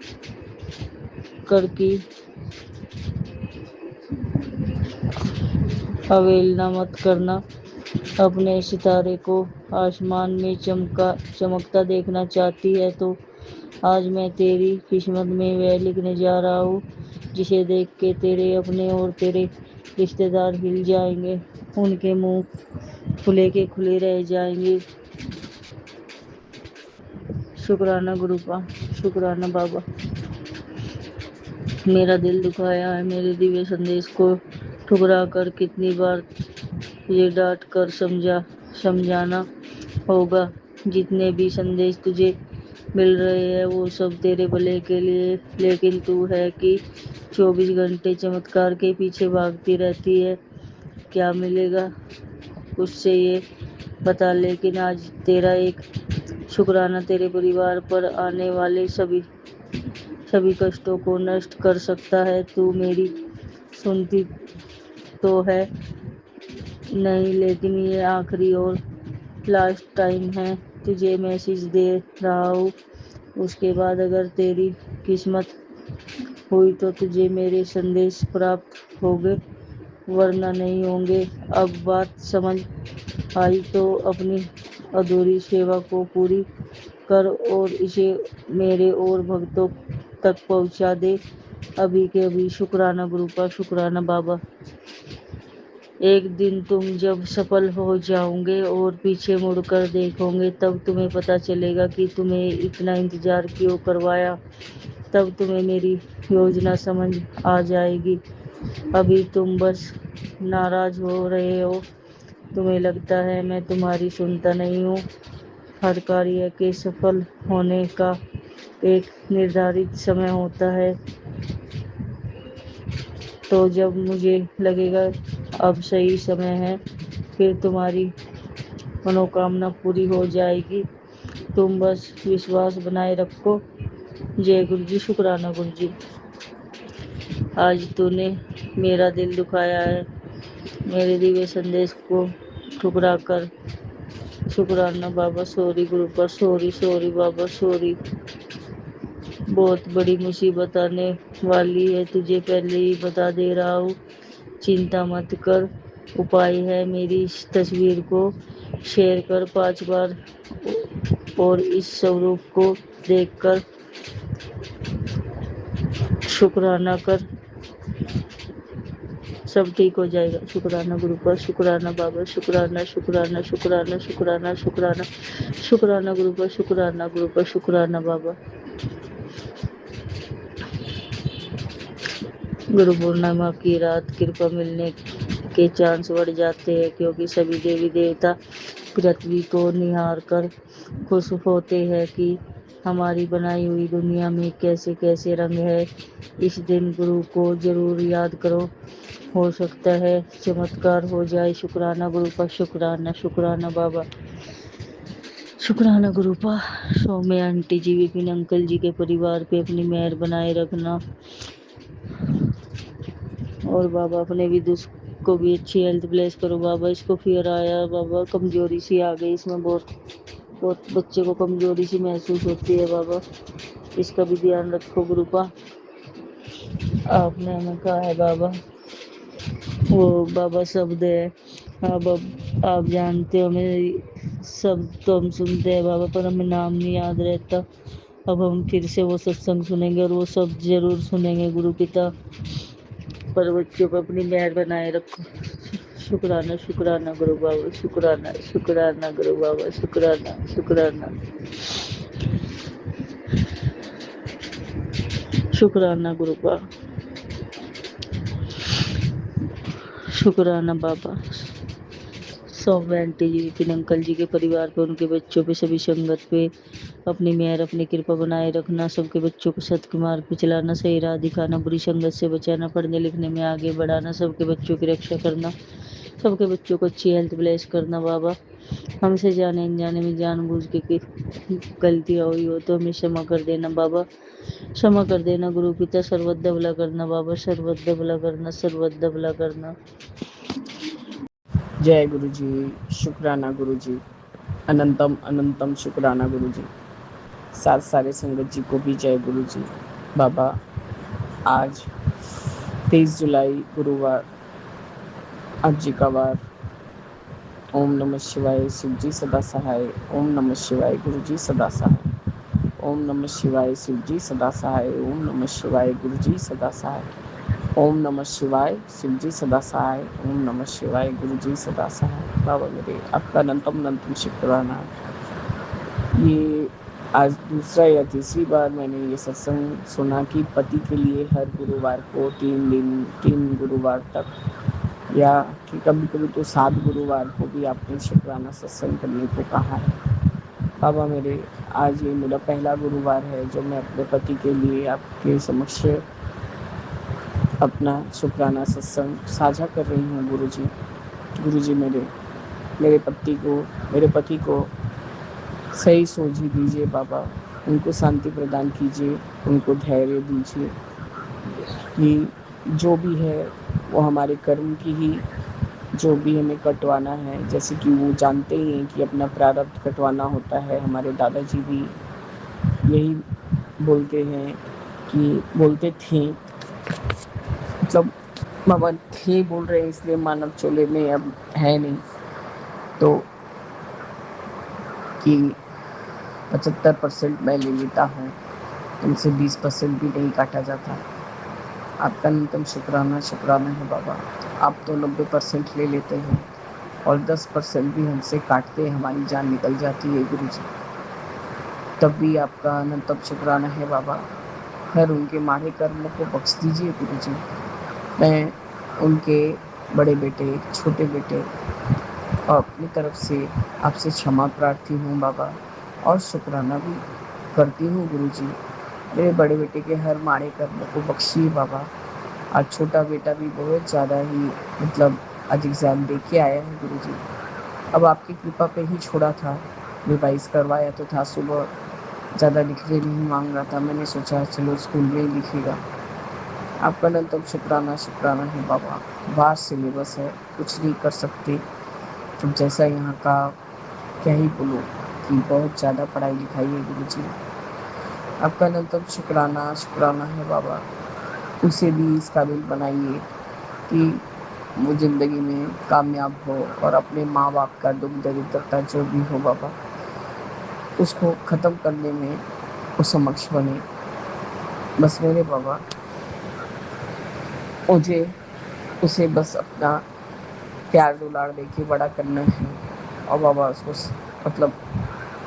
करके अवहेलना मत करना। अपने सितारे को आसमान में चमकता देखना चाहती है तो आज मैं तेरी किस्मत में वह लिखने जा रहा हूँ जिसे देख के तेरे अपने और तेरे रिश्तेदार हिल जाएंगे, उनके मुंह खुले के खुले रह जाएंगे। शुक्राना गुरु का, शुक्राना बाबा। मेरा दिल दुखाया है, मेरे दिव्य संदेश को ठुकरा कर कितनी बार ये डांट कर समझाना होगा। जितने भी संदेश तुझे मिल रहे हैं वो सब तेरे भले के लिए, लेकिन तू है कि 24 घंटे चमत्कार के पीछे भागती रहती है। क्या मिलेगा उससे ये बता। लेकिन आज तेरा एक शुक्राना तेरे परिवार पर आने वाले सभी कष्टों को नष्ट कर सकता है। तू मेरी सुनती तो है नहीं, लेकिन ये आखिरी और लास्ट टाइम है तुझे मैसेज दे रहा हूँ। उसके बाद अगर तेरी किस्मत हुई तो तुझे मेरे संदेश प्राप्त होंगे, वरना नहीं होंगे। अब बात समझ आई तो अपनी अधूरी सेवा को पूरी कर और इसे मेरे और भक्तों तक पहुंचा दे अभी के अभी। शुक्राना गुरु का, शुक्राना बाबा। एक दिन तुम जब सफल हो जाओगे और पीछे मुड़कर देखोगे तब तुम्हें पता चलेगा कि तुम्हें इतना इंतजार क्यों करवाया। तब तुम्हें मेरी योजना समझ आ जाएगी। अभी तुम बस नाराज हो रहे हो, तुम्हें लगता है मैं तुम्हारी सुनता नहीं हूँ। हर कार्य के सफल होने का एक निर्धारित समय होता है, तो जब मुझे लगेगा अब सही समय है फिर तुम्हारी मनोकामना पूरी हो जाएगी। तुम बस विश्वास बनाए रखो। जय गुरु जी, शुक्राना गुरु जी। आज तूने मेरा दिल दुखाया है, मेरे दिव्य संदेश को ठुकरा कर। शुक्राना बाबा। सॉरी गुरु पर, सॉरी बाबा, सॉरी। बहुत बड़ी मुसीबत आने वाली है, तुझे पहले ही बता दे रहा हूँ। चिंता मत कर, उपाय है। मेरी इस तस्वीर को शेयर कर 5 बार और इस स्वरूप को देखकर शुक्राना कर, सब ठीक हो जाएगा। शुक्राना गुरु पर, शुक्राना बाबा, शुक्राना शुक्राना शुक्राना शुक्राना शुक्राना शुक्राना गुरु पर, शुक्राना गुरु पर, शुक्राना बाबा। गुरु पूर्णिमा की रात कृपा मिलने के चांस बढ़ जाते हैं, क्योंकि सभी देवी देवता पृथ्वी को निहार कर खुश होते हैं कि हमारी बनाई हुई दुनिया में कैसे कैसे रंग है। इस दिन गुरु को जरूर याद करो, हो सकता है चमत्कार हो जाए। शुक्राना गुरु का, शुक्राना शुक्राना बाबा, शुक्राना गुरु पा। सौम्य आंटी जी, विपिन अंकल जी के परिवार पे अपनी मेहर बनाए रखना। और बाबा अपने भी को भी अच्छी हेल्थ ब्लेस करो बाबा। इसको फिर आया बाबा, कमजोरी सी आ गई इसमें, बहुत बहुत बच्चे को कमजोरी सी महसूस होती है बाबा, इसका भी ध्यान रखो गुरुपा। आपने हमें कहा है बाबा, वो बाबा शब्द है, अब आप जानते हो हमें सब तो हम सुनते हैं बाबा, पर हमें नाम नहीं याद रहता। अब हम फिर से वो सत्संग सुनेंगे और वो सब जरूर सुनेंगे गुरु पिता, पर बच्चों पर अपनी मेहर बनाए रखो। शुक्राना शुक्राना गुरु बाबा, शुक्राना शुक्राना गुरु बाबा, शुक्राना शुक्राना शुक्राना गुरु बाबा, शुक्राना बाबा। सौम्य आंटी जी, विपिन अंकल जी के परिवार पे, उनके बच्चों पे, सभी संगत पे अपनी मेहर अपनी कृपा बनाए रखना। सबके बच्चों को सत्य के मार्ग पे चलाना, सही राह दिखाना, बुरी संगत से बचाना, पढ़ने लिखने में आगे बढ़ाना, सबके बच्चों की रक्षा करना, सबके बच्चों को अच्छी हेल्थ ब्लेस करना बाबा। हमसे जाने अनजाने में जानबूझ के गलतियाँ हुई हो तो हमें क्षमा कर देना बाबा, क्षमा कर देना गुरु पिता। सर्वदा भला करना बाबा, सर्वदा भला करना, सर्वदा भला करना। जय गुरु जी, शुक्राना गुरु जी, अनंतम अनंतम शुक्राना गुरु जी। सारे संगत जी को भी जय गुरु जी। बाबा, आज 23 जुलाई गुरुवार, आज जी का वार। ओम नमः शिवाय, शिव जी सदा सहाय। ओम नमः शिवाय, गुरु जी सदा सहाय। ओम नमः शिवाय, शिव जी सदा सहाय। ओम नमः शिवाय, गुरु जी सदा सहाय। ओम नमः शिवाय, शिव जी सदा सहाय। ओम नमः शिवाय, गुरु जी सदा सहाय। बाबा मेरे, आपका अनंतम अनंतम शुक्राना। ये आज दूसरा या तीसरी बार मैंने ये सत्संग सुना कि पति के लिए हर गुरुवार को 3 गुरुवार तक, या कि कभी कभी तो 7 गुरुवार को भी आपने शुक्राना सत्संग करने को कहा है। बाबा मेरे, आज ये मेरा पहला गुरुवार है जो मैं अपने पति के लिए आपके समक्ष अपना शुक्राना सत्संग साझा कर रही हूँ गुरु जी। गुरु जी, मेरे पति को सही सोझी दीजिए बाबा, उनको शांति प्रदान कीजिए, उनको धैर्य दीजिए कि जो भी है वो हमारे कर्म की ही, जो भी हमें कटवाना है, जैसे कि वो जानते ही हैं कि अपना प्रारब्ध कटवाना होता है। हमारे दादाजी भी यही बोलते थे, मतलब बाबा थे बोल रहे हैं इसलिए मानव चोले में अब है नहीं, तो कि 75% मैं ले लेता हूँ, तुमसे 20% भी नहीं काटा जाता। आपका न्यूनतम शुक्राना है बाबा। आप तो 90% ले लेते हैं और 10% भी हमसे काटते, हमारी जान निकल जाती है गुरु जी, तब भी आपका अनंतम शुक्राना है बाबा। हर उनके माड़े कर्मों को बख्श दीजिए गुरु जी। मैं उनके बड़े बेटे, छोटे बेटे और अपनी तरफ से आपसे क्षमा प्रार्थी हूँ बाबा, और शुक्राना भी करती हूँ गुरु जी। मेरे बड़े बेटे के हर माड़े कर्मों को बख्शिए बाबा। आज छोटा बेटा भी बहुत ज़्यादा ही, मतलब आज एग्ज़ाम दे के आया है गुरु जी। अब आपकी कृपा पे ही छोड़ा था, रिवाइज़ करवाया तो था, सुबह ज़्यादा लिखने नहीं मांग रहा था, मैंने सोचा चलो स्कूल में ही लिखेगा। आपका अनंतम शुक्राना है बाबा। वास्ट सिलेबस है, कुछ नहीं कर सकते। तो जैसा यहाँ का क्या ही बोलूँ कि बहुत ज़्यादा पढ़ाई लिखाई है गुरु जी। आपका अनंतम शुक्राना है बाबा। उसे भी इस काबिल बनाइए कि वो ज़िंदगी में कामयाब हो और अपने माँ बाप का दुख दरिद्रता जो भी हो बाबा, उसको ख़त्म करने में वो समक्ष बने। बस मेरे बाबा, मुझे उसे बस अपना प्यार दुलार देके बड़ा करना है। और बाबा उसको मतलब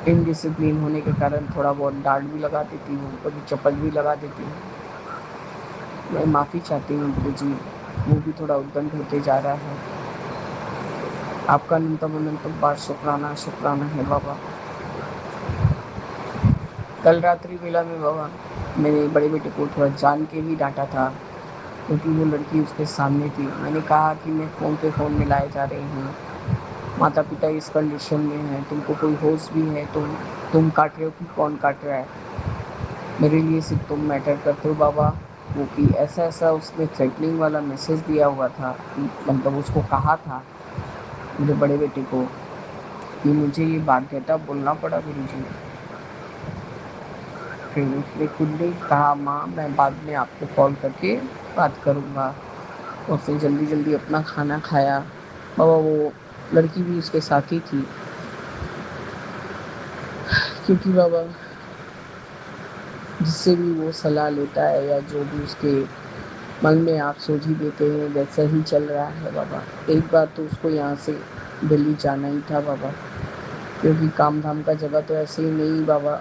इनडिसिप्लिन होने के कारण थोड़ा बहुत डांट भी लगा देती हूँ, कभी चपट भी लगा देती हूँ। मैं माफ़ी चाहती हूँ गुरुजी, वो भी थोड़ा उद्दंड होते जा रहा है। आपका अनंतम अनंतम बार शुक्राना शुक्राना है बाबा। कल रात्रि वेला में बाबा मेरे बड़े बेटे को थोड़ा जान के ही डांटा था, क्योंकि वो लड़की उसके सामने थी। मैंने कहा कि मैं फ़ोन पे फ़ोन मिलाए जा रही हूँ, माता पिता इस कंडीशन में हैं, तुमको कोई होश भी है, तुम काट रहे हो कि कौन काट रहा है, मेरे लिए सिर्फ तुम मैटर करते हो बाबा। वो कि ऐसा ऐसा उसने थ्रेटनिंग वाला मैसेज दिया हुआ था, मतलब उसको कहा था मेरे बड़े बेटे को कि मुझे ये बाध्यता बोलना पड़ा गुरुजी। फिर उसने खुद ने कहा माँ मैं बाद में आपको कॉल करके बात करूँगा। उसने जल्दी जल्दी अपना खाना खाया। बाबा वो लड़की भी उसके साथ ही थी, क्योंकि बाबा जिससे भी वो सलाह लेता है या जो भी उसके मन में आप सोच ही देते हैं वैसा ही चल रहा है बाबा। एक बार तो उसको यहाँ से दिल्ली जाना ही था बाबा, क्योंकि काम धाम का जगह तो ऐसे ही नहीं बाबा,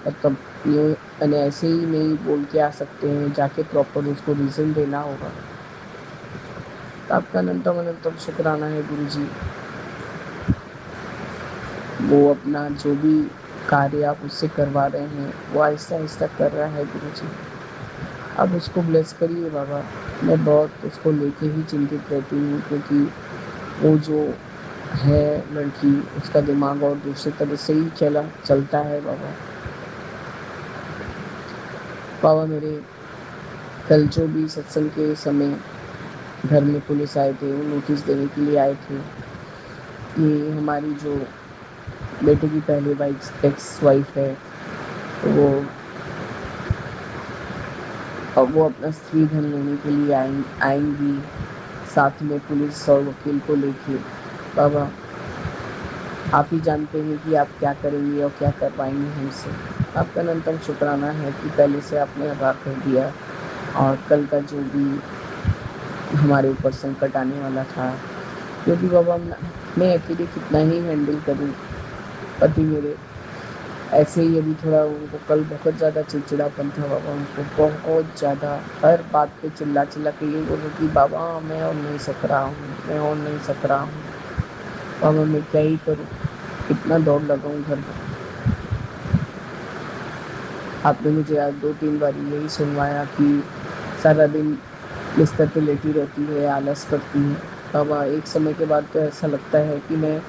मतलब ये मैंने ऐसे ही नहीं बोल के आ सकते हैं, जाके प्रॉपर उसको रीज़न देना होगा। तो आपका अनंतम अनंतम शुक्राना है गुरुजी। वो अपना जो भी कार्य आप उससे करवा रहे हैं वो आहिस्ता आहिस्ता कर रहा है गुरुजी। अब उसको ब्लेस करिए बाबा। मैं बहुत उसको लेके ही चिंतित रहती हूँ, क्योंकि वो जो है लड़की, उसका दिमाग और दूसरी तरह से ही चलता है बाबा। बाबा मेरे कल जो भी सत्संग के समय घर में पुलिस आए थे, वो नोटिस देने के लिए आए थे कि हमारी जो बेटे की पहली वाइफ एक्स वाइफ है, तो वो अपना स्त्री धन लेने के लिए आएंगी साथ में पुलिस और वकील को लेके। बाबा आप ही जानते हैं कि आप क्या करेंगे और क्या कर पाएंगे हमसे। आपका अनंतम शुक्राना है कि पहले से आपने आगाह कर दिया, और कल का जो भी हमारे ऊपर संकट आने वाला था, क्योंकि बाबा मैं अकेले कितना ही हैंडल करूं। पति मेरे ऐसे ही अभी थोड़ा उनको कल बहुत ज़्यादा चिड़चिड़ापन था बाबा, उनको बहुत ज़्यादा हर बात पे चिल्ला चिल्ला के ये बोलो कि बाबा मैं और नहीं सक रहा हूँ, मैं और नहीं सक रहा हूँ। बाबा मैं क्या ही करूँ, कितना दौड़ लगाऊँ घर में। आपने मुझे आज 2-3 बार यही सुनवाया कि सारा दिन बिस्तर पे लेटी रहती है, आलस करती है। बाबा एक समय के बाद तो ऐसा लगता है कि मैं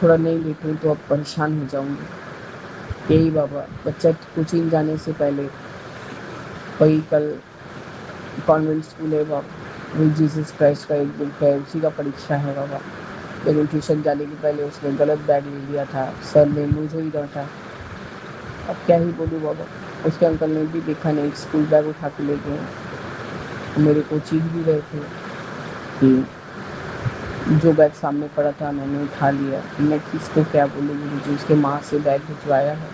थोड़ा नहीं लेटूँ तो अब परेशान हो जाऊँगी। यही बाबा बच्चा कोचिंग जाने से पहले, वही कल कॉन्वेंट स्कूल है बाबा, वही जीसस क्राइस्ट का एक बुक है, उसी का परीक्षा है बाबा। लेकिन ट्यूशन जाने के पहले उसने गलत बैग ले लिया था, सर ने मुझे ही डांटा। अब क्या ही बोलूँ बाबा, उसके अंकल ने भी देखा नहीं, स्कूल बैग उठा के ले गए। मेरे को चीख भी रहे थे कि जो बैग सामने पड़ा था मैंने उठा लिया। मैं किसको क्या बोलूँ गुरुजी, उसके माँ से बैग भिजवाया है।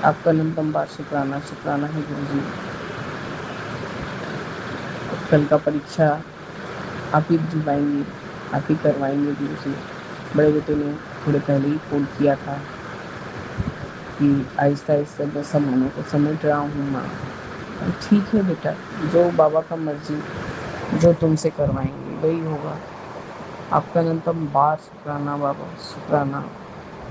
आपका अनंतम बार शुक्राना शुक्राना है गुरुजी। कल का परीक्षा आप ही दिलवाएंगे, आप ही करवाएंगे गुरुजी। बड़े बेटे ने थोड़े पहले ही फ़ोन किया था कि आहिस्ता आहिस्ता मैं सामानों को समेट रहा हूँ माँ। ठीक है बेटा, जो बाबा का मर्जी, जो तुमसे करवाएंगे वही होगा। आपका अनंतम बार शुक्राना बाबा शुक्राना।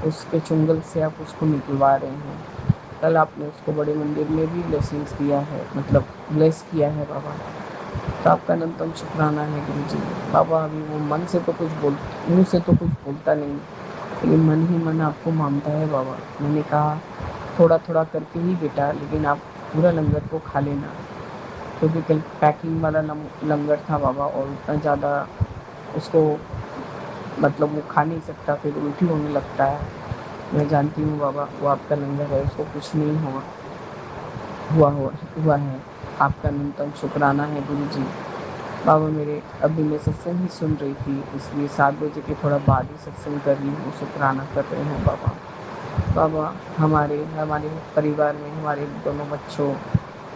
उसके चुंगल से आप उसको निकलवा रहे हैं। कल आपने उसको बड़े मंदिर में भी ब्लेसिंग्स दिया है, मतलब ब्लेस किया है बाबा। तो आपका अनंतम शुक्राना है गुरुजी। बाबा अभी वो मन से तो कुछ मुँह से तो कुछ बोलता नहीं, लेकिन मन ही मन आपको मानता है बाबा। मैंने कहा थोड़ा थोड़ा करके ही बेटा, लेकिन आप पूरा लंगर को खा लेना, क्योंकि कल पैकिंग वाला लंगर था बाबा, और उतना ज़्यादा उसको मतलब वो खा नहीं सकता, फिर उल्टी होने लगता है। मैं जानती हूँ बाबा, वो आपका लंगर है, उसको कुछ नहीं हुआ है। आपका न्यूनतम शुक्राना है गुरुजी। बाबा मेरे अभी मैं सत्संग ही सुन रही थी, इसलिए 7 बजे के थोड़ा बाद ही सत्संग कर रही हूँ, शुक्राना कर रही हूँ बाबा। बाबा हमारे हमारे परिवार में हमारे दोनों बच्चों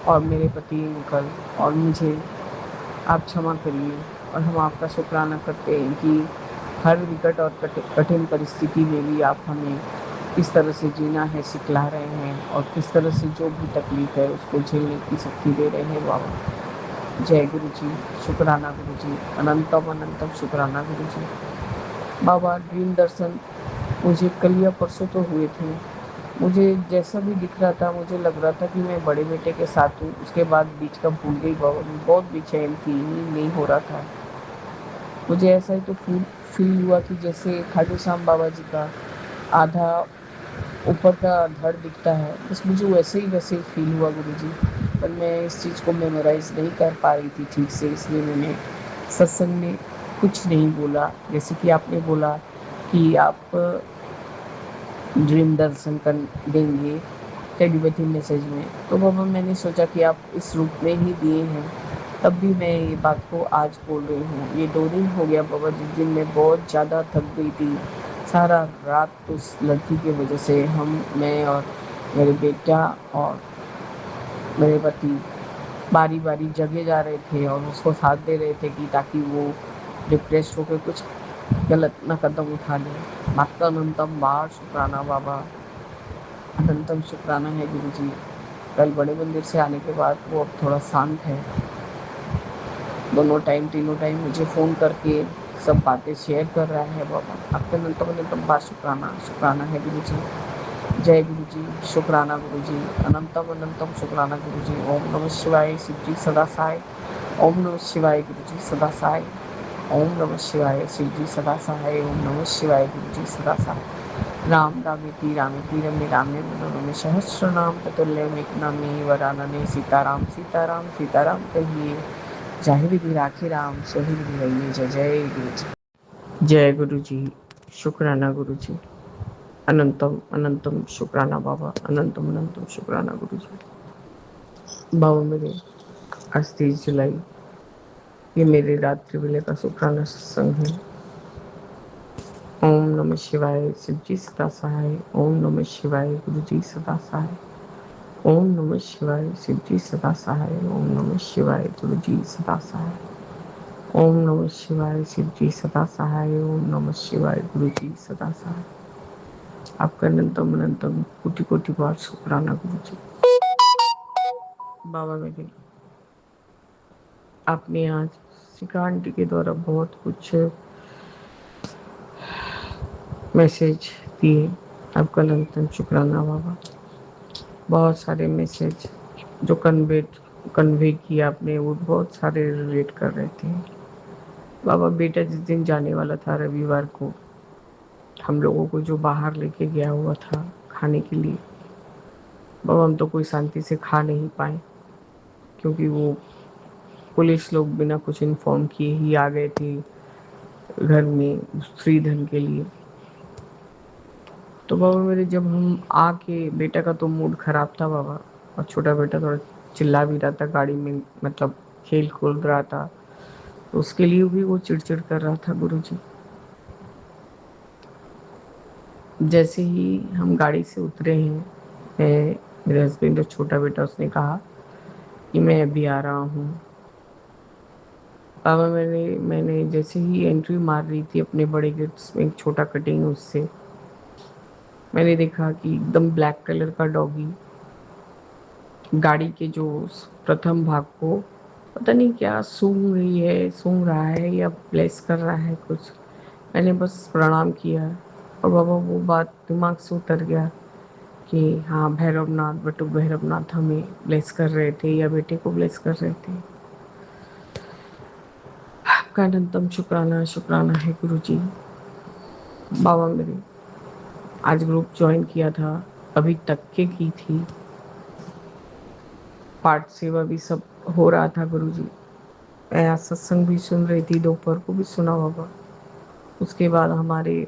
और मेरे पति अंकल और मुझे आप क्षमा करिए। और हम आपका शुक्राना करते हैं कि हर विकट और कठिन परिस्थिति में भी आप हमें किस तरह से जीना है सिखला रहे हैं और किस तरह से जो भी तकलीफ है उसको झेलने की शक्ति दे रहे हैं बाबा। जय गुरु जी, शुक्राना गुरु जी, अनंतम अनंतम शुक्राना गुरु जी। बाबा ड्रीम दर्शन मुझे कल या परसों तो हुए थे। मुझे जैसा भी दिख रहा था मुझे लग रहा था कि मैं बड़े बेटे के साथ हूँ। उसके बाद बीच का भूल गई बाबा, मैं बहुत बेचैन थी, नींद नहीं हो रहा था। मुझे ऐसा ही तो फील हुआ कि जैसे खाटू श्याम बाबा जी का आधा ऊपर का धड़ दिखता है, बस मुझे वैसे ही फील हुआ गुरुजी। पर मैं इस चीज़ को मेमोराइज नहीं कर पा रही थी ठीक से, इसलिए मैंने सत्संग में कुछ नहीं बोला। जैसे कि आपने बोला कि आप ड्रीम दर्शन कर देंगे टेलीपैथी मैसेज में, तो बाबा मैंने सोचा कि आप इस रूप में ही दिए हैं, तब भी मैं ये बात को आज बोल रही हूँ। ये 2 दिन हो गया बाबा, जिस दिन मैं बहुत ज़्यादा थक गई थी सारा रात उस लड़की की वजह से। मैं और मेरे बेटा और मेरे पति बारी बारी जगे जा रहे थे और उसको साथ दे रहे थे कि ताकि वो डिप्रेस होकर कुछ गलत ना कदम उठा ले। आपका अनंतम बार शुक्राना बाबा, अनंतम शुक्राना है गुरु जी। कल बड़े मंदिर से आने के बाद वो अब थोड़ा शांत है। तीनों टाइम मुझे फ़ोन करके सब बातें शेयर कर रहा है बाबा। आपका अनंतम अनंतम बार शुक्राना है गुरु जी। जय गुरु जी, शुक्राना गुरु जी, अनंतम अनंतम शुक्राना गुरु जी। ओम नमः शिवाय, शिव जी सदा सहाय। ओम नमः शिवाय गुरु जी सदा सहाय। ओम नमः शिवाय, शिव जी सदा सहाय। ओम नमः शिवाय गुरु जी सदा सहाय। राम रामेति रामेति रमे रामे मनोरमे सहस्रनाम ततुल्यं एकनामे वरानने। सीताराम सीताराम सीताराम कहिए, जाहि विधि राखे राम सोहि विधि रहिए। जय जय गुरु जी। जय गुरु जी, शुक्राना गुरु जी, अनंतम अनंतम शुक्राना बाबा, अनंतम अनंतम शुक्राना गुरु जी। बाबा मेरे आज 30 जुलाई, ये मेरे रात्रि वेले का शुक्राना सत्संग है। ओम नमः शिवाय, शिव जी सदा सहाय। ओम नमः शिवाय, गुरु जी सदा सहाय। ओम नमः शिवाय, शिव जी सदा सहाय। ओम नमः शिवाय, गुरु जी सदा सहाय। ओम नमः शिवाय, शिव जी सदा सहाय। ओम नमः शिवाय, गुरु जी सदा सहाय। आपका अनंतम अनंतम कोटि कोटि बार शुक्राना गुरु जी। बाबा मेरे, आपने आज शिखा आंटी के द्वारा बहुत कुछ मैसेज दिए। आपका अनंतम शुक्राना बाबा। बहुत सारे मैसेज जो कन्वे किया आपने, वो बहुत सारे रिलेट कर रहे थे। बाबा बेटा जिस दिन जाने वाला था रविवार को, हम लोगों को जो बाहर लेके गया हुआ था खाने के लिए, बाबा हम तो कोई शांति से खा नहीं पाए, क्योंकि वो पुलिस लोग बिना कुछ इन्फॉर्म किए ही आ गए थे घर में श्रीधन के लिए। तो बाबा मेरे जब हम आके, बेटा का तो मूड खराब था बाबा, और छोटा बेटा थोड़ा चिल्ला भी रहा था गाड़ी में, मतलब खेल कूद रहा था, तो उसके लिए भी वो चिड़चिड़ कर रहा था गुरु जी। जैसे ही हम गाड़ी से उतरे हैं, मैं, मेरे हस्बैंड और छोटा बेटा, उसने कहा कि मैं अभी आ रहा हूँ। बाबा मैंने जैसे ही एंट्री मार रही थी अपने बड़े गेट्स में, एक छोटा कटिंग उससे मैंने देखा कि एकदम ब्लैक कलर का डॉगी गाड़ी के जो प्रथम भाग को पता नहीं क्या सूंघ रहा है या ब्लेस कर रहा है कुछ। मैंने बस प्रणाम किया और बाबा वो बात दिमाग से उतर गया कि हाँ भैरवनाथ, बटू भैरवनाथ हमें ब्लेस कर रहे थे या बेटे को ब्लेस कर रहे थे। आपका अनंतम शुक्राना शुक्राना है गुरु जी। बाबा मेरे, आज ग्रुप ज्वाइन किया था, अभी तक के की थी, पाठ सेवा भी सब हो रहा था गुरु जी। मैं आज सत्संग भी सुन रही थी, दोपहर को भी सुना बाबा। उसके बाद हमारे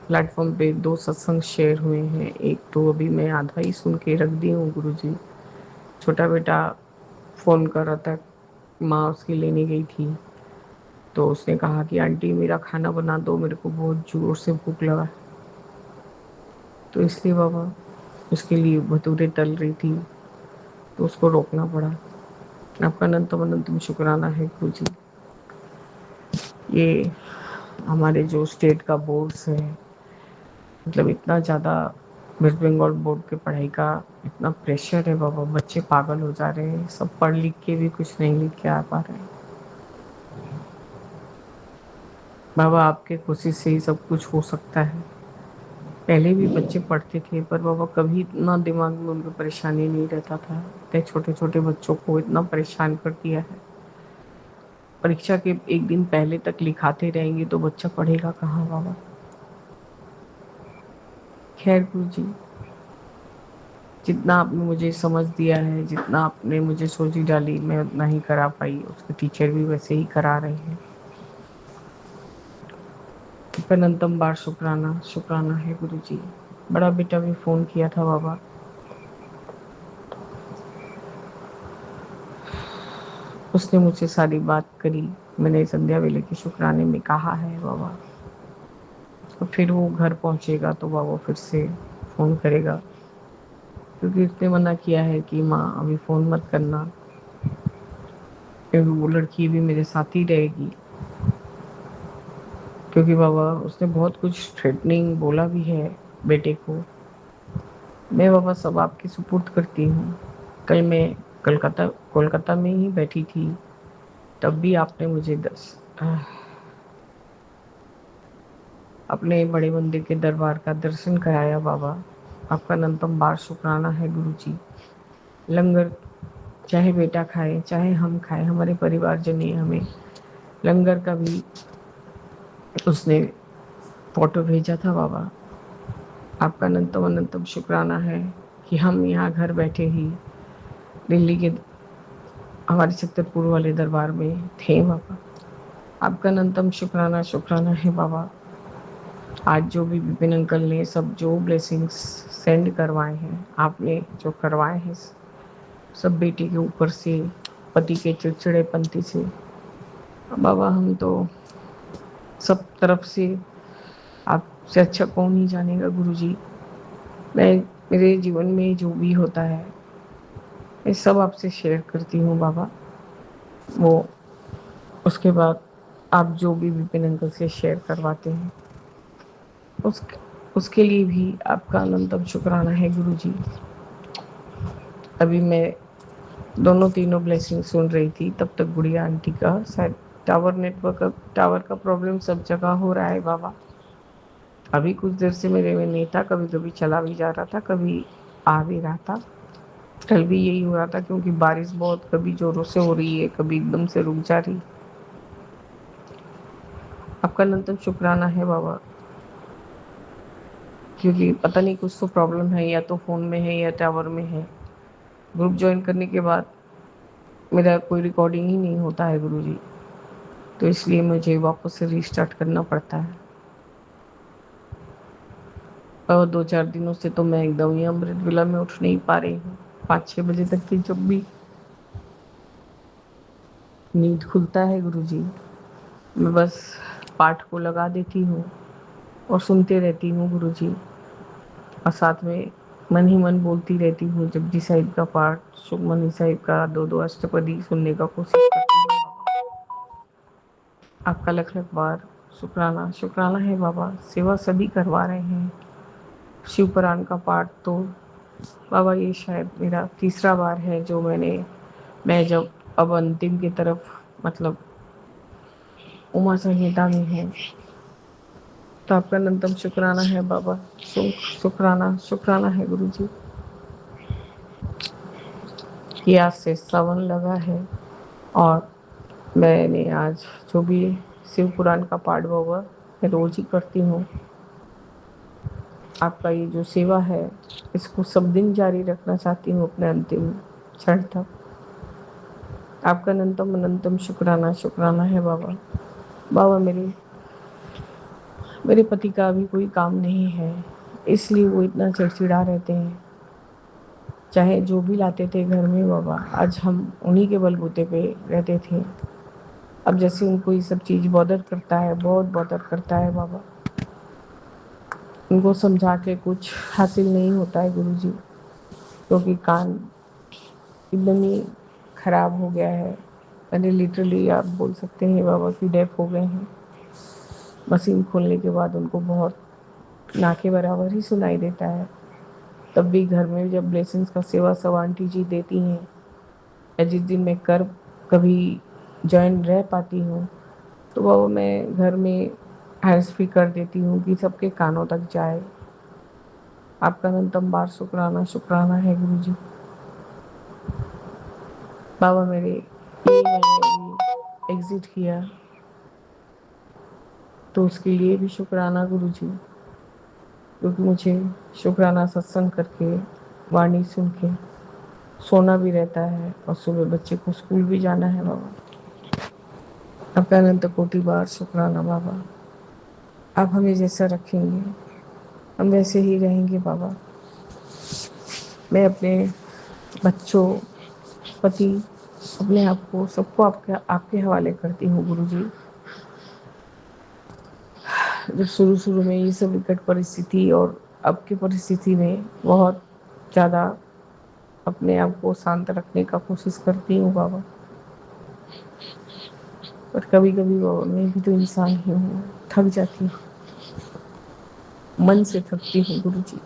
प्लेटफॉर्म पे 2 सत्संग शेयर हुए हैं, एक तो अभी मैं आधा ही सुन के रख दी हूँ गुरु जी। छोटा बेटा फ़ोन कर रहा था, माँ उसकी लेने गई थी, तो उसने कहा कि आंटी मेरा खाना बना दो, मेरे को बहुत ज़ोर से भूख लगा। तो इसलिए बाबा उसके लिए भटूरे तल रही थी, तो उसको रोकना पड़ा। आपका अनंतम अनंतम शुक्राना है गुरु जी। ये हमारे जो स्टेट का बोर्ड्स है, मतलब इतना ज़्यादा वेस्ट बंगाल बोर्ड के पढ़ाई का इतना प्रेशर है बाबा, बच्चे पागल हो जा रहे हैं, सब पढ़ लिख के भी कुछ नहीं लिख के आ पा रहे हैं। बाबा आपके कोशिश से ही सब कुछ हो सकता है। पहले भी बच्चे पढ़ते थे, पर बाबा कभी इतना दिमाग में उनकी परेशानी नहीं रहता था। इतने छोटे छोटे बच्चों को इतना परेशान कर दिया है। परीक्षा के एक दिन पहले तक लिखाते रहेंगे तो बच्चा पढ़ेगा कहाँ बाबा। खैर गुरु जी, जितना आपने मुझे समझ दिया है, जितना आपने मुझे सोची डाली, मैं उतना ही करा पाई। उसके टीचर भी वैसे ही करा रहे हैं। अनंतम बार शुक्राना शुक्राना है गुरु जी। बड़ा बेटा भी फ़ोन किया था बाबा, उसने मुझसे सारी बात करी। मैंने संध्या वेले के शुक्राने में कहा है बाबा, तो फिर वो घर पहुंचेगा तो बाबा फिर से फ़ोन करेगा, क्योंकि उसने मना किया है कि माँ अभी फ़ोन मत करना, क्योंकि वो लड़की भी मेरे साथ ही रहेगी। क्योंकि बाबा उसने बहुत कुछ थ्रेटनिंग बोला भी है बेटे को। मैं बाबा सब आपके सुपुर्द करती हूँ। कल मैं कोलकाता में ही बैठी थी, तब भी आपने मुझे अपने बड़े मंदिर के दरबार का दर्शन कराया बाबा। आपका अनंतम बार शुक्राना है गुरु जी। लंगर चाहे बेटा खाए चाहे हम खाए, हमारे परिवारजन ने हमें लंगर का भी उसने फोटो भेजा था बाबा। आपका अनंतम अनंतम शुक्राना है कि हम यहाँ घर बैठे ही दिल्ली के हमारे छतरपुर वाले दरबार में थे बाबा। आपका अनंतम शुक्राना शुक्राना है बाबा। आज जो भी विपिन अंकल ने सब जो ब्लेसिंग्स सेंड करवाए हैं, आपने जो करवाए हैं सब बेटे के ऊपर से, पति के चिड़चिड़ेपंथी से बाबा, हम तो सब तरफ से आपसे अच्छा कौन ही जानेगा गुरु जी। मैं मेरे जीवन में जो भी होता है मैं सब आपसे शेयर करती हूँ बाबा। वो उसके बाद आप जो भी विपिन अंकल से शेयर करवाते हैं उसके लिए भी आपका अनंतम शुक्राना है गुरु जी। अभी मैं दोनों तीनों ब्लेसिंग सुन रही थी, तब तक गुड़िया आंटी का शायद टावर का प्रॉब्लम सब जगह हो रहा है बाबा। अभी कुछ देर से मेरे में नहीं था, कभी कभी चला भी जा रहा था, कभी आ भी रहा था। कल भी यही हो रहा था, क्योंकि बारिश बहुत कभी जोरों से हो रही है, कभी एकदम से रुक जा रही। आपका अनंतम शुक्राना है बाबा, क्योंकि पता नहीं कुछ तो प्रॉब्लम है, या तो फ़ोन में है या टावर में है। ग्रुप ज्वाइन करने के बाद मेरा कोई रिकॉर्डिंग ही नहीं होता है गुरुजी, तो इसलिए मुझे वापस से रीस्टार्ट करना पड़ता है। और 2-4 दिनों से तो मैं एकदम ही अमृत विला में उठ नहीं पा रही हूँ। 5-6 बजे तक की जब भी नींद खुलता है गुरुजी, मैं बस पाठ को लगा देती हूँ और सुनते रहती हूँ गुरुजी, और साथ में मन ही मन बोलती रहती हूँ जपजी साहिब का पाठ, सुखमनी साहिब का 2-2 अष्टपदी सुनने का कोशिश करती हूँ। आपका लख लख बार शुक्राना शुक्राना है बाबा। सेवा सभी करवा रहे हैं। शिव पुराण का पाठ तो बाबा ये शायद मेरा तीसरा बार है जो मैं जब अब अंतिम की तरफ, मतलब उमा संहिता में हूँ, तो आपका अनंतम शुक्राना है बाबा। शुक्राना शुक्राना है गुरु जी कि आज से सावन लगा है, और मैंने आज जो भी शिव पुराण का पाठ बाबा मैं रोज ही करती हूँ। आपका ये जो सेवा है इसको सब दिन जारी रखना चाहती हूँ अपने अंतिम क्षण तक। आपका अनंतम अनंतम शुक्राना शुक्राना है बाबा। बाबा मेरे पति का अभी कोई काम नहीं है, इसलिए वो इतना चिड़चिड़ा रहते हैं। चाहे जो भी लाते थे घर में बाबा, आज हम उन्हीं के बलबूते पे रहते थे। अब जैसे उनको ये सब चीज़ बॉदर करता है, बहुत बॉदर करता है बाबा। उनको समझा के कुछ हासिल नहीं होता है गुरुजी, क्योंकि कान एकदम ही खराब हो गया है। मैंने लिटरली आप बोल सकते हैं बाबा की डेफ हो गए हैं। मशीन खोलने के बाद उनको बहुत ना के बराबर ही सुनाई देता है। तब भी घर में जब ब्लेसिंग्स का सेवा सब आंटी जी देती हैं, या जिस दिन मैं कर कभी जॉइन रह पाती हूँ, तो वो मैं घर में हैंड्स फ्री कर देती हूँ कि सबके कानों तक जाए। आपका अनंतम बार शुक्राना शुक्राना है गुरुजी। बाबा मेरे ये मैंने अभी एग्जिट किया, तो उसके लिए भी शुक्राना गुरुजी, क्योंकि मुझे शुक्राना सत्संग करके, वाणी सुन के सोना भी रहता है और सुबह बच्चे को स्कूल भी जाना है बाबा। आपका अनंत कोटि बार शुक्राना बाबा। आप हमें जैसा रखेंगे हम वैसे ही रहेंगे बाबा। मैं अपने बच्चों, पति, अपने आप को सबको आपके हवाले करती हूँ गुरुजी। जब शुरू में ये सब विकट परिस्थिति और अब की परिस्थिति में बहुत ज़्यादा अपने आप को शांत रखने का कोशिश करती हूँ बाबा, पर कभी कभी बाबा मैं भी तो इंसान ही हूँ, थक जाती हूँ, मन से थकती हूँ गुरुजी।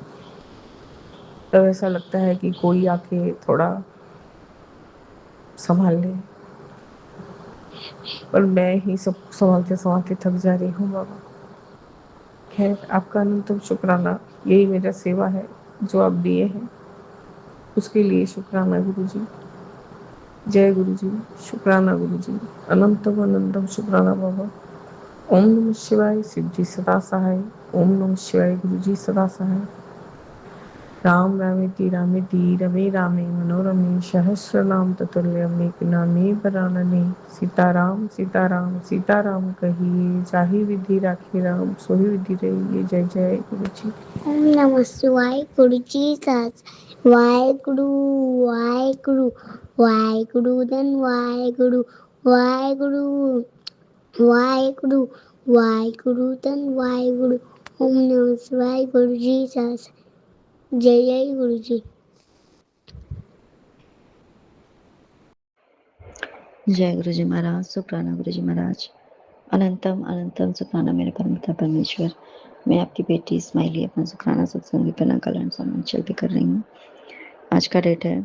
तब ऐसा लगता है कि कोई आके थोड़ा संभाल ले, पर मैं ही सब संभालते संभालते थक जा रही हूँ बाबा। खैर, आपका अनंतम शुक्राना, यही मेरा सेवा है जो आप दिए हैं, उसके लिए शुक्राना गुरुजी। जय गुरुजी, शुक्राना गुरुजी, अनंतम अनंतम शुक्राना बाबा। ओम नमः शिवाय, शिव जी सदा सहाय। ओम नमः शिवाय, गुरुजी सदा सहाय। राम रामेति रामेति रमे रामे मनोरमे सहस्रनाम ततुल्यम् एक नामे बरानने। सीताराम सीताराम सीताराम कहिए, जाहि विधि राखे राम सोहि विधि रहिए। जय जय गुरुजी। ओम नमः शिवाय गुरुजी सास वाहेगुरु वाहेगुरु वाहेगुरु धन वाहेगुरु वाहेगुरु वाहेगुरु वाहेगुरु धन वाहेगुरु। ओम नमः शिवाय गुरुजी सास। जय जय गुरुजी। जय गुरु जी महाराज, शुक्राना गुरु जी महाराज। अनंतम अनंतम शुक्राना मेरे परमपिता परमेश्वर। मैं आपकी बेटी स्माइली अपना शुक्राना सत्संग बिना कल्याण समांचल भी कर रही हूँ। आज का डेट है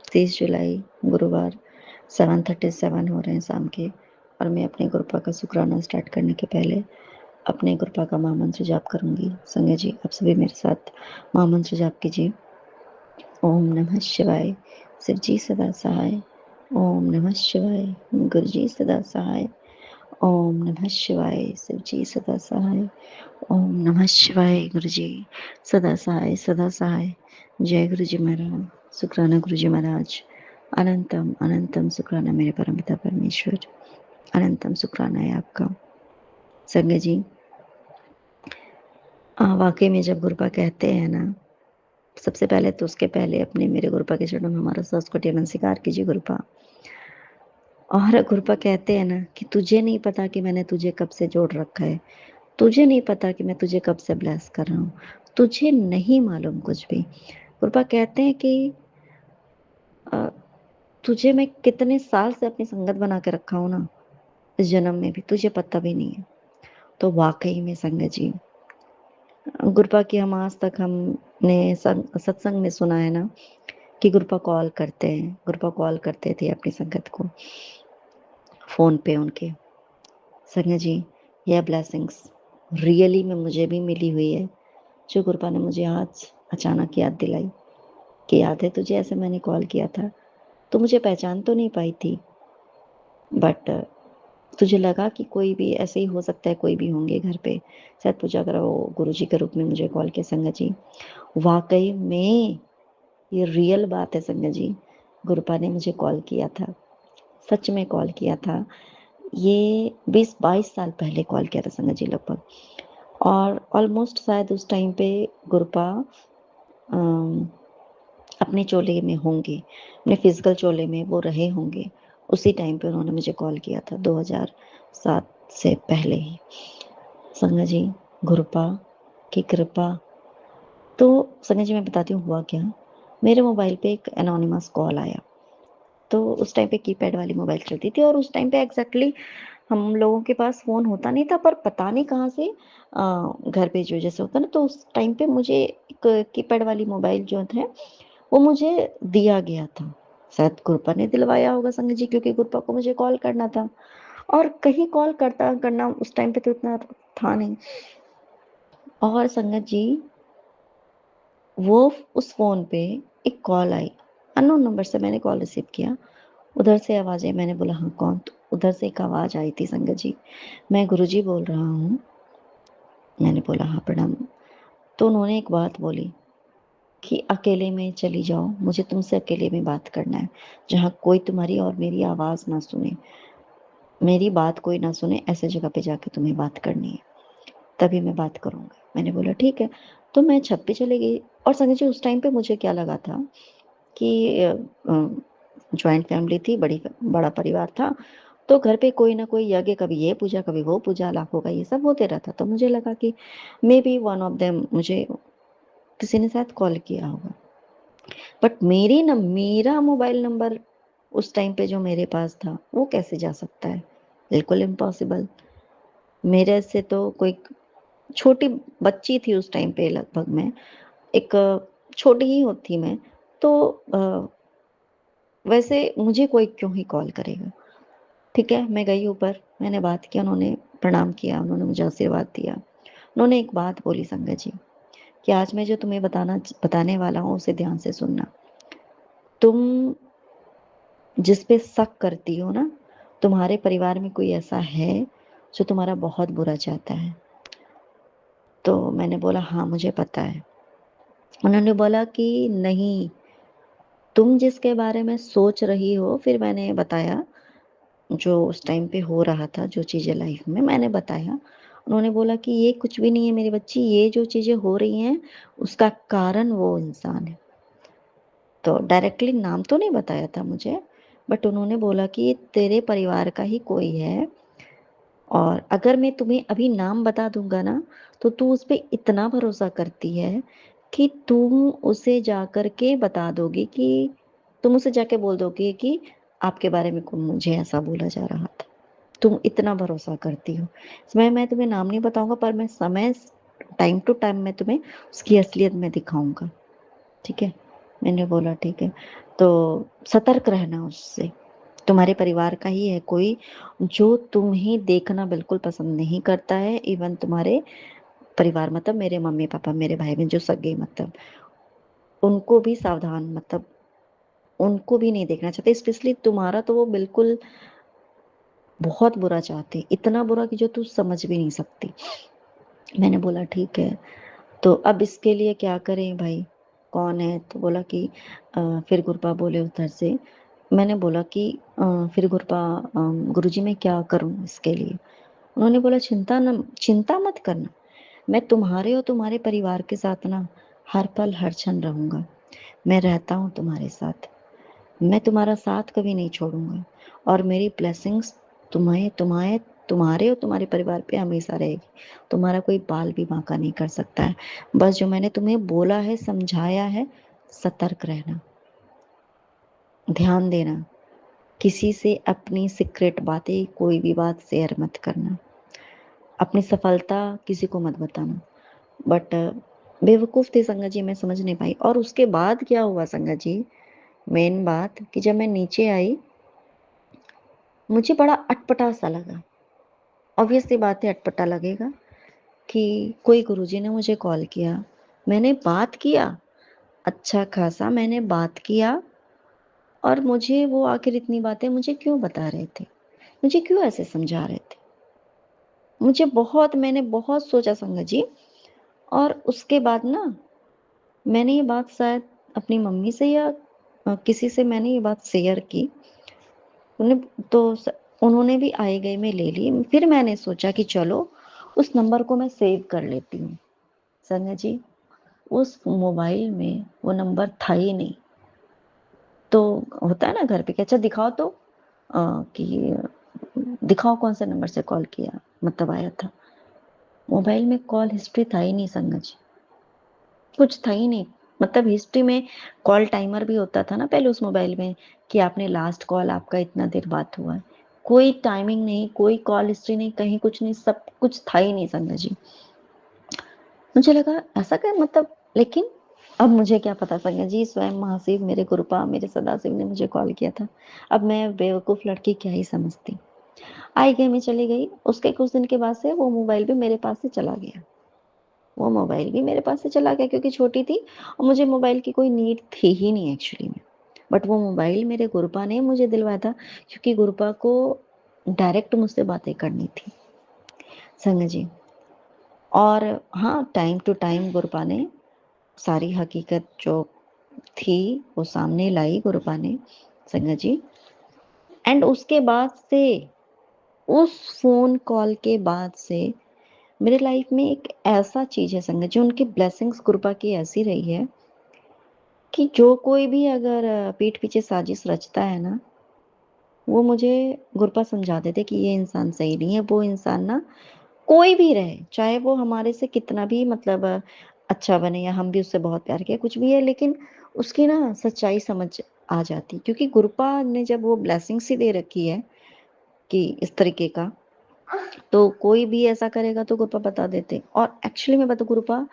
30 जुलाई गुरुवार, 7:37 हो रहे हैं शाम के। और मैं अपने गुरुपा का शुक्राना स्टार्ट करने के पहले अपने गुरुपा का महामंत्र जाप करूँगी। संजय जी आप सभी मेरे साथ महामंत्र जाप कीजिए। ओम नमः शिवाय, शिव जी सदा सहाय। ओम नमः शिवाय, गुरु जी सदा सहाय। ओम नमः शिवाय, शिव जी सदा सहाय। ओम नमः शिवाय, गुरु जी सदा सहाय सदा सहाय। जय गुरु जी महाराज, शुक्राना गुरु जी महाराज। अनंतम अनंतम शुक्राना मेरे परमपिता परमेश्वर। अनंतम शुक्राना है आपका। संजय जी वाकई में जब गुरुपा कहते हैं ना, सबसे पहले तो उसके पहले अपने मेरे गुरुपा के चरणों में हमारा संस्कृति नमस्कार कीजिए गुरुपा। और गुरुपा कहते हैं ना कि तुझे नहीं पता कि मैंने तुझे कब से जोड़ रखा है, तुझे नहीं पता कि मैं तुझे कब से ब्लेस कर रहा हूँ, तुझे नहीं मालूम कुछ भी। गुरुपा कहते हैं कि तुझे मैं कितने साल से अपनी संगत बना के रखा हूँ ना, इस जन्म में भी तुझे पता भी नहीं है। तो वाकई में संगत जी, गुरुपा की हम आज तक हमने सत्संग में सुना है ना कि गुरुपा कॉल करते हैं, गुरुपा कॉल करते थे अपनी संगत को फ़ोन पे उनके। संगत जी यह ब्लेसिंग्स रियली में मुझे भी मिली हुई है, जो गुरुपा ने मुझे आज अचानक याद दिलाई कि याद है तुझे ऐसे मैंने कॉल किया था, तो मुझे पहचान तो नहीं पाई थी, बट तुझे लगा कि कोई भी ऐसे ही हो सकता है, कोई भी होंगे घर पे, शायद पूजा करो गुरु जी के रूप में मुझे कॉल किया। संगत जी वाकई में ये रियल बात है संगत जी, गुरुपा ने मुझे कॉल किया था, सच में कॉल किया था। ये 20-22 साल पहले कॉल किया था संगत जी लगभग। और ऑलमोस्ट शायद उस टाइम पे गुरुपा अपने चोले में होंगे, अपने फिजिकल चोले में वो रहे होंगे, उसी टाइम पे उन्होंने मुझे कॉल किया था 2007 से पहले ही। संगत जी गुरुपा की कृपा। तो संजय जी मैं बताती हूँ हुआ क्या। मेरे मोबाइल पे एक एनोनिमस कॉल आया। तो उस टाइम पे कीपैड वाली मोबाइल चलती थी और उस टाइम पे एग्जैक्टली हम लोगों के पास फ़ोन होता नहीं था, पर पता नहीं कहाँ से घर पे जो जैसे होता ना, तो उस टाइम पे मुझे एक कीपैड वाली मोबाइल जो है वो मुझे दिया गया था। शायद गुरपा ने दिलवाया होगा संजय जी, क्योंकि गुरपा को मुझे कॉल करना था और कहीं कॉल करता करना उस टाइम पे तो इतना था नहीं। और संगत जी वो उस फ़ोन पे एक कॉल आई, अननोन नंबर से मैंने कॉल रिसीव किया। उधर से आवाज़ आई, मैंने बोला हाँ कौन? तो उधर से एक आवाज़ आई थी, संगत जी मैं गुरुजी बोल रहा हूँ। मैंने बोला हाँ प्रणाम। तो उन्होंने एक बात बोली कि अकेले में चली जाओ, मुझे तुमसे अकेले में बात करना है, जहाँ कोई तुम्हारी और मेरी आवाज़ ना सुने, मेरी बात कोई ना सुने, ऐसे जगह पे जाके तुम्हें बात करनी है, तभी मैं बात करूँगा। मैंने बोला ठीक है। तो मैं छत पे चली गई और संजय जी उस टाइम पे मुझे क्या लगा था कि जॉइंट फैमिली थी, बड़ा परिवार था, तो घर पे कोई ना कोई यज्ञ, कभी ये पूजा कभी वो पूजा, लाखों का ये सब होते रहता। तो मुझे लगा कि may be one of them, मुझे किसी ने शायद कॉल किया होगा। बट मेरा मोबाइल नंबर उस टाइम पे जो मेरे पास था वो कैसे जा सकता है? बिल्कुल इम्पॉसिबल। मेरे से तो कोई छोटी बच्ची थी उस टाइम पे, लगभग मैं एक छोटी ही थी मैं, तो वैसे मुझे कोई क्यों ही कॉल करेगा। ठीक है, मैं गई ऊपर, मैंने बात किया, उन्होंने प्रणाम किया, उन्होंने मुझे आशीर्वाद दिया। उन्होंने एक बात बोली संगत जी कि आज मैं जो तुम्हें बताने वाला हूँ उसे ध्यान से सुनना। तुम जिस पे शक करती हो ना, तुम्हारे परिवार में कोई ऐसा है जो तुम्हारा बहुत बुरा चाहता है। तो मैंने बोला हाँ मुझे पता है। उन्होंने बोला कि नहीं, तुम जिसके बारे में सोच रही हो, फिर मैंने बताया जो उस टाइम पे हो रहा था, जो चीज़ें लाइफ में मैंने बताया। उन्होंने बोला कि ये कुछ भी नहीं है मेरी बच्ची, ये जो चीज़ें हो रही हैं उसका कारण वो इंसान है। तो डायरेक्टली नाम तो नहीं बताया था मुझे, बट उन्होंने बोला कि ये तेरे परिवार का ही कोई है और अगर मैं तुम्हें अभी नाम बता दूंगा ना, तो तू उस पर इतना भरोसा करती है कि उसे जाकर के बता दोगी कि तुम उसे जाके बोल दोगी कि आपके बारे में मुझे ऐसा बोला जा रहा था। तुम इतना भरोसा करती हो। इसमें मैं तुम्हें नाम नहीं बताऊंगा, पर मैं समय टाइम टू टाइम मैं तुम्हें उसकी असलियत में दिखाऊंगा। ठीक है? मैंने बोला ठीक है। तो सतर्क रहना उससे, तुम्हारे परिवार का ही है कोई जो तुम्हें देखना बिल्कुल पसंद नहीं करता है। इवन तुम्हारे परिवार मतलब मेरे मम्मी पापा, मेरे भाई बहन जो सगे, मतलब उनको भी सावधान, मतलब उनको भी नहीं देखना चाहते। स्पेशली तुम्हारा तो वो बिल्कुल बहुत बुरा चाहते, इतना बुरा कि जो तू समझ भी नहीं सकती। मैंने बोला ठीक है, तो अब इसके लिए क्या करें भाई, कौन है? तो बोला कि फिर गुरपा बोले उधर से। मैंने बोला कि फिर गुरपा गुरुजी मैं क्या करूं इसके लिए? उन्होंने बोला चिंता मत करना, मैं तुम्हारे और तुम्हारे परिवार के साथ ना हर पल हर क्षण रहूंगा। मैं रहता हूँ तुम्हारे साथ, मैं तुम्हारा साथ कभी नहीं छोड़ूंगा और मेरी ब्लेसिंग्स तुम्हें तुम्हारे तुम्हारे और तुम्हारे परिवार पे हमेशा रहेगी। तुम्हारा कोई बाल भी बांका नहीं कर सकता है। बस जो मैंने तुम्हें बोला है, समझाया है, सतर्क रहना, ध्यान देना, किसी से अपनी सीक्रेट बातें, कोई भी बात शेयर मत करना, अपनी सफलता किसी को मत बताना। बट बेवकूफ़ थी संगत जी, मैं समझ नहीं पाई। और उसके बाद क्या हुआ संगत जी, मेन बात कि जब मैं नीचे आई, मुझे बड़ा अटपटा सा लगा। ऑब्वियस सी बात है, अटपटा लगेगा कि कोई गुरुजी ने मुझे कॉल किया, मैंने बात किया, अच्छा खासा मैंने बात किया, और मुझे वो आखिर इतनी बातें मुझे क्यों बता रहे थे, मुझे क्यों ऐसे समझा रहे थे? मैंने बहुत सोचा संगत जी। और उसके बाद ना मैंने ये बात शायद अपनी मम्मी से या किसी से मैंने ये बात शेयर की। उन्हें तो उन्होंने भी आए गए में ले ली। फिर मैंने सोचा कि चलो उस नंबर को मैं सेव कर लेती हूँ। संजय जी उस मोबाइल में वो नंबर था ही नहीं। तो होता है ना घर पे कि अच्छा दिखाओ तो कि दिखाओ कौन से नंबर से कॉल किया, मतलब आया था। मोबाइल में कॉल हिस्ट्री था ही नहीं संगत जी, कुछ था ही नहीं। मतलब हिस्ट्री में कॉल टाइमर भी होता था ना पहले उस मोबाइल में, कि आपने लास्ट कॉल आपका इतना देर बात हुआ है। कोई टाइमिंग नहीं, कोई कॉल हिस्ट्री नहीं, कहीं कुछ नहीं, सब कुछ था ही नहीं संगत जी। मुझे लगा ऐसा क्या मतलब, लेकिन अब मुझे क्या पता संगत जी, स्वयं महाशिव मेरे गुरुपा मेरे सदाशिव ने मुझे कॉल किया था। अब मैं बेवकूफ लड़की क्या ही समझती। आई गई, मैं चली गई। उसके कुछ दिन के बाद से वो मोबाइल भी मेरे पास से चला गया। वो मोबाइल भी मेरे पास से चला गया क्योंकि छोटी थी और मुझे मोबाइल की कोई नीड थी ही नहीं एक्चुअली में। बट वो मोबाइल मेरे गुरुपा ने मुझे दिलवाया था, क्योंकि गुरुपा को डायरेक्ट मुझसे बातें करनी थी संगत जी। और हाँ, टाइम टू टाइम गुरुपा ने सारी हकीकत जो थी वो सामने लाई गुरुपा ने संगत जी। एंड उसके बाद से, उस फोन कॉल के बाद से मेरे लाइफ में एक ऐसा चीज है संगत जी, उनकी ब्लेसिंग्स कृपा की ऐसी रही है कि जो कोई भी अगर पीठ पीछे साजिश रचता है ना, वो मुझे गुरपा समझा देते कि ये इंसान सही नहीं है। वो इंसान ना, कोई भी रहे, चाहे वो हमारे से कितना भी मतलब अच्छा बने या हम भी उससे बहुत प्यार किया कुछ भी है, लेकिन उसकी ना सच्चाई समझ आ जाती, क्योंकि गुरपा ने जब वो ब्लेसिंग्स ही दे रखी है कि इस तरीके का, तो कोई भी ऐसा करेगा तो गुरुपा बता देते। और एक्चुअली मैं बता, गुरुपा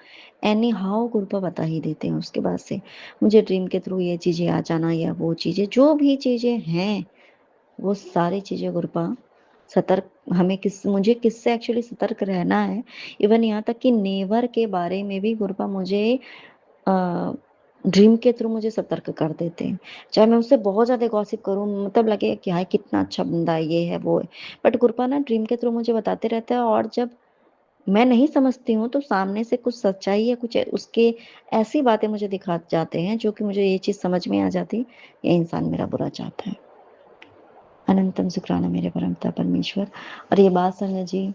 एनी हाउ गुरुपा बता ही देते हैं। उसके बाद से मुझे ड्रीम के थ्रू ये चीजें आ जाना या वो चीजें, जो भी चीजें हैं, वो सारी चीजें गुरुपा सतर्क, हमें मुझे किससे एक्चुअली सतर्क रहना है। इवन यहाँ तक कि नेवर के बारे में भी गुरुपा मुझे ड्रीम के थ्रू मुझे सतर्क कर देते हैं। चाहे मैं उससे बहुत ज्यादा गॉसिप करूं, मतलब लगे कि हाय कितना अच्छा बंदा है, ये है वो है, बट गुरुपा ना ड्रीम के थ्रू मुझे बताते रहते हैं। और जब मैं नहीं समझती हूँ तो सामने से कुछ सच्चाई या कुछ उसके ऐसी बातें मुझे दिखा जाते हैं जो कि मुझे ये चीज समझ में आ जाती, ये इंसान मेरा बुरा चाहता है। अनंतम शुक्राना मेरे परमपिता परमेश्वर। और ये बात संजय जी,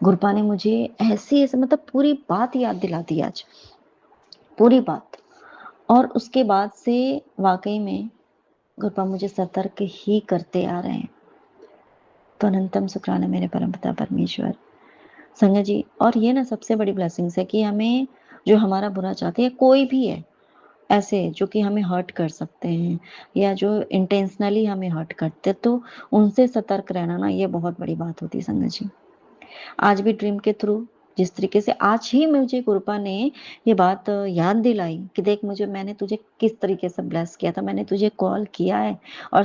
गुरुपा ने मुझे ऐसे मतलब पूरी बात याद दिला दी आज, पूरी बात। और उसके बाद से वाकई में गुरुपा मुझे सतर्क ही करते आ रहे हैं। तो अनंतम शुक्राना मेरे परमपिता परमेश्वर संगत जी। और ये ना सबसे बड़ी ब्लेसिंग्स है कि हमें जो हमारा बुरा चाहते हैं, कोई भी है ऐसे जो कि हमें हर्ट कर सकते हैं या जो इंटेंशनली हमें हर्ट करते हैं, तो उनसे सतर्क रहना ना, ये बहुत बड़ी बात होती है संगत जी। आज भी ड्रीम के थ्रू जिस तरीके से आज ही मुझे गुरुपा ने ये बात याद दिलाई कि देख, मैंने तुझे किस तरीके से ब्लेस किया था, मैंने तुझे कॉल किया है। और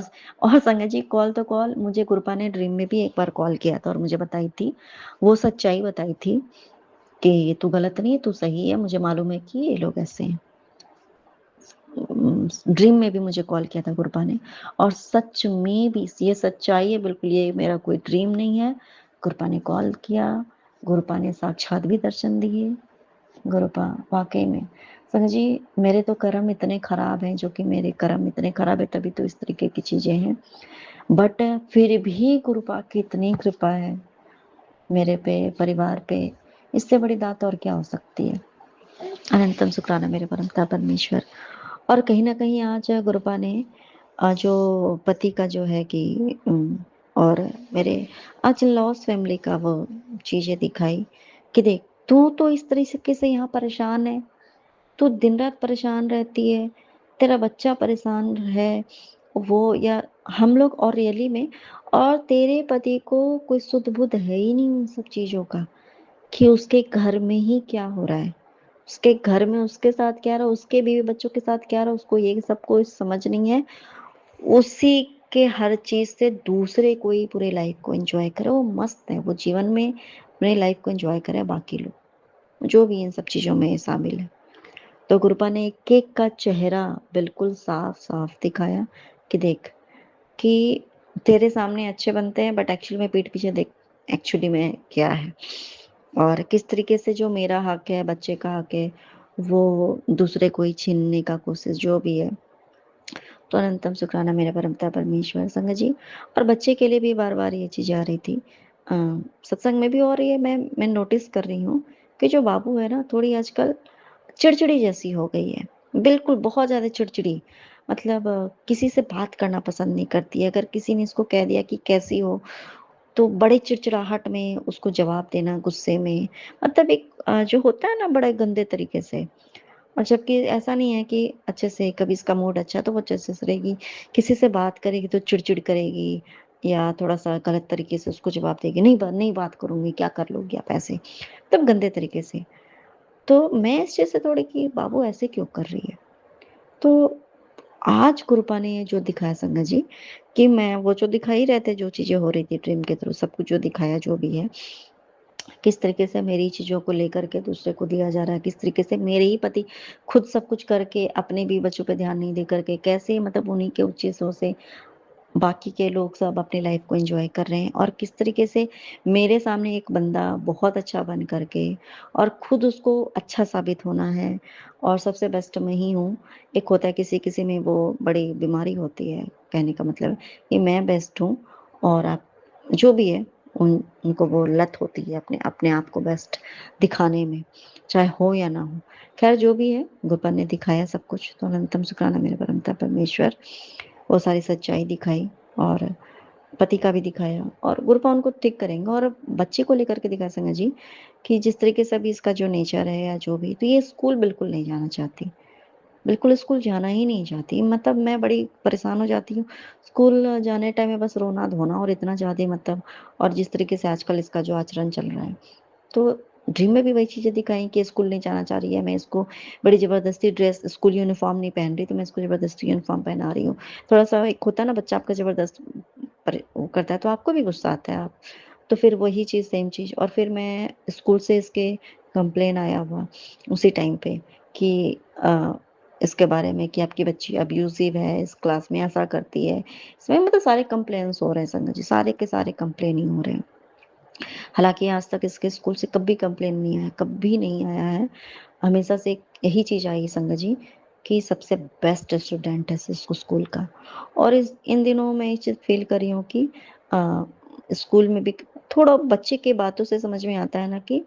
संगत जी, कॉल तो कॉल, मुझे गुरुपा ने ड्रीम में भी एक बार कॉल किया था और मुझे बताई थी, वो सच्चाई बताई थी कि तू गलत नहीं है, तू सही है, मुझे मालूम है कि ये लोग ऐसे हैं। ड्रीम में भी मुझे कॉल किया था गुरुपा ने, और सच में भी ये सच्चाई है बिल्कुल, ये मेरा कोई ड्रीम नहीं है। गुरुपा ने कॉल किया, गुरुपा ने साक्षात भी दर्शन दिए। गुरुपा वाकई में संगत जी, मेरे तो कर्म इतने खराब हैं, जो कि मेरे कर्म इतने खराब है तभी तो इस तरीके की चीजें हैं। बट फिर भी गुरुपा की इतनी कृपा है मेरे पे, परिवार पे, इससे बड़ी दात और क्या हो सकती है। अनंतम शुक्राना मेरे परमपिता परमेश्वर। और कहीं ना कहीं आज गुरुपा ने जो पति का जो है कि और मेरे आज लॉस फैमिली का वो चीजें दिखाई कि देख, तू तो इस तरीके से यहाँ परेशान है, तू दिन रात परेशान रहती है, तेरा बच्चा परेशान है, वो या हम लोग और रियली में, और तेरे पति को कोई सुध बुध है ही नहीं उन सब चीजों का, कि उसके घर में ही क्या हो रहा है, उसके घर में उसके साथ क्या रहा, उसके बीवी बच्चों के साथ क्या रहा, उसको ये सब कोई समझ नहीं है। उसी के हर चीज से दूसरे कोई पूरे लाइफ को एंजॉय करे, वो मस्त है, वो जीवन में अपने लाइफ को एंजॉय करे, बाकी लोग जो भी इन सब चीजों में शामिल है। तो गुरुपा ने एक एक का चेहरा बिल्कुल साफ साफ दिखाया कि देख, कि तेरे सामने अच्छे बनते हैं बट एक्चुअली में पीठ पीछे देख एक्चुअली में क्या है, और किस तरीके से जो मेरा हक है, बच्चे का हक है, वो दूसरे कोई छीनने का कोशिश जो भी है। तो अनंतम शुक्राना मेरे परमपिता परमेश्वर संगत जी। और बच्चे के लिए भी बार बार ये चीजें आ रही थी, सत्संग में भी हो रही है। मैं नोटिस कर रही हूँ कि जो बाबू है ना, थोड़ी आजकल चिड़चिड़ी जैसी हो गई है, बिल्कुल बहुत ज्यादा चिड़चिड़ी। मतलब किसी से बात करना पसंद नहीं करती है। अगर किसी ने इसको कह दिया कि कैसी हो, तो बड़े चिड़चिड़ाहट में उसको जवाब देना, गुस्से में, मतलब एक जो होता है ना बड़े गंदे तरीके से। और जबकि ऐसा नहीं है कि अच्छे से, कभी इसका मूड अच्छा है तो वो अच्छे से रहेगी, किसी से बात करेगी तो चिड़चिड़ करेगी या थोड़ा-सा गलत तरीके से उसको जवाब देगी, नहीं बात करूँगी, क्या कर लोगी आप ऐसे, तब गंदे तरीके से। तो मैं इस चीज़ से थोड़ी कि बाबू ऐसे क्यों कर रही है? तो आज कृपा ने जो दिखाया संगत जी, कि मैं वो जो दिखा ही रहे थे, जो चीज़ें हो रही थी ड्रीम के थ्रू, सब कुछ जो दिखाया जो भी है, किस तरीके से मेरी चीज़ों को लेकर के दूसरे को दिया जा रहा है, किस तरीके से मेरे ही पति खुद सब कुछ करके अपने भी बच्चों पे ध्यान नहीं दे करके कैसे, मतलब उन्हीं के उद्देश्यों से बाकी के लोग सब अपनी लाइफ को एंजॉय कर रहे हैं, और किस तरीके से मेरे सामने एक बंदा बहुत अच्छा बन करके और खुद उसको अच्छा साबित होना है, और सबसे बेस्ट मैं ही हूँ। एक होता है किसी किसी में वो बड़ी बीमारी होती है, कहने का मतलब कि मैं बेस्ट हूँ, और आप जो भी है उनको वो लत होती है अपने अपने आप को बेस्ट दिखाने में, चाहे हो या ना हो। खैर जो भी है, गुरपन ने दिखाया सब कुछ, तो अनंतम शुक्राना मेरे परमपिता परमेश्वर। वो सारी सच्चाई दिखाई, और पति का भी दिखाया, और गुरुपा उनको ठीक करेंगे, और बच्चे को लेकर के दिखाया संगत जी, कि जिस तरीके से अभी इसका जो नेचर है या जो भी, तो ये स्कूल बिल्कुल नहीं जाना चाहती, बिल्कुल स्कूल जाना ही नहीं चाहती। मतलब मैं बड़ी परेशान हो जाती हूँ। स्कूल जाने टाइम में बस रोना-धोना और इतना ज़्यादा, मतलब, और जिस तरीके से आजकल इसका जो आचरण चल रहा है। तो ड्रीम में भी वही चीज़ें दिखाई कि स्कूल नहीं जाना चाह रही है, मैं इसको बड़ी ज़बरदस्ती ड्रेस, स्कूल यूनिफ़ॉर्म नहीं पहन रही, तो मैं इसको ज़बरदस्ती यूनिफ़ॉर्म पहना रही हूँ। थोड़ा-सा एक होता है ना, बच्चा आपका ज़बरदस्त वो करता है तो आपको भी गुस्सा आता है, आप तो फिर वही चीज़, सेम चीज़, और फिर मैं स्कूल से इसके कंप्लेन आया हुआ उसी टाइम पे कि इसके बारे में कि आपकी बच्ची अब्यूज़िव है, इस क्लास में ऐसा करती है। इसमें मतलब सारे कंप्लेंट्स हो रहे हैं संगत जी, सारे के सारे कंप्लेन ही हो रहे हैं। हालाँकि आज तक इसके स्कूल से कभी कंप्लेन नहीं आया, कभी नहीं आया है। हमेशा से एक यही चीज़ आई है संगत जी, कि सबसे बेस्ट स्टूडेंट है स्कूल का। और इन दिनों मैं ये चीज़ फ़ील कर रही हूँ कि स्कूल में भी थोड़ा बच्चे की बातों से समझ में आता है ना कि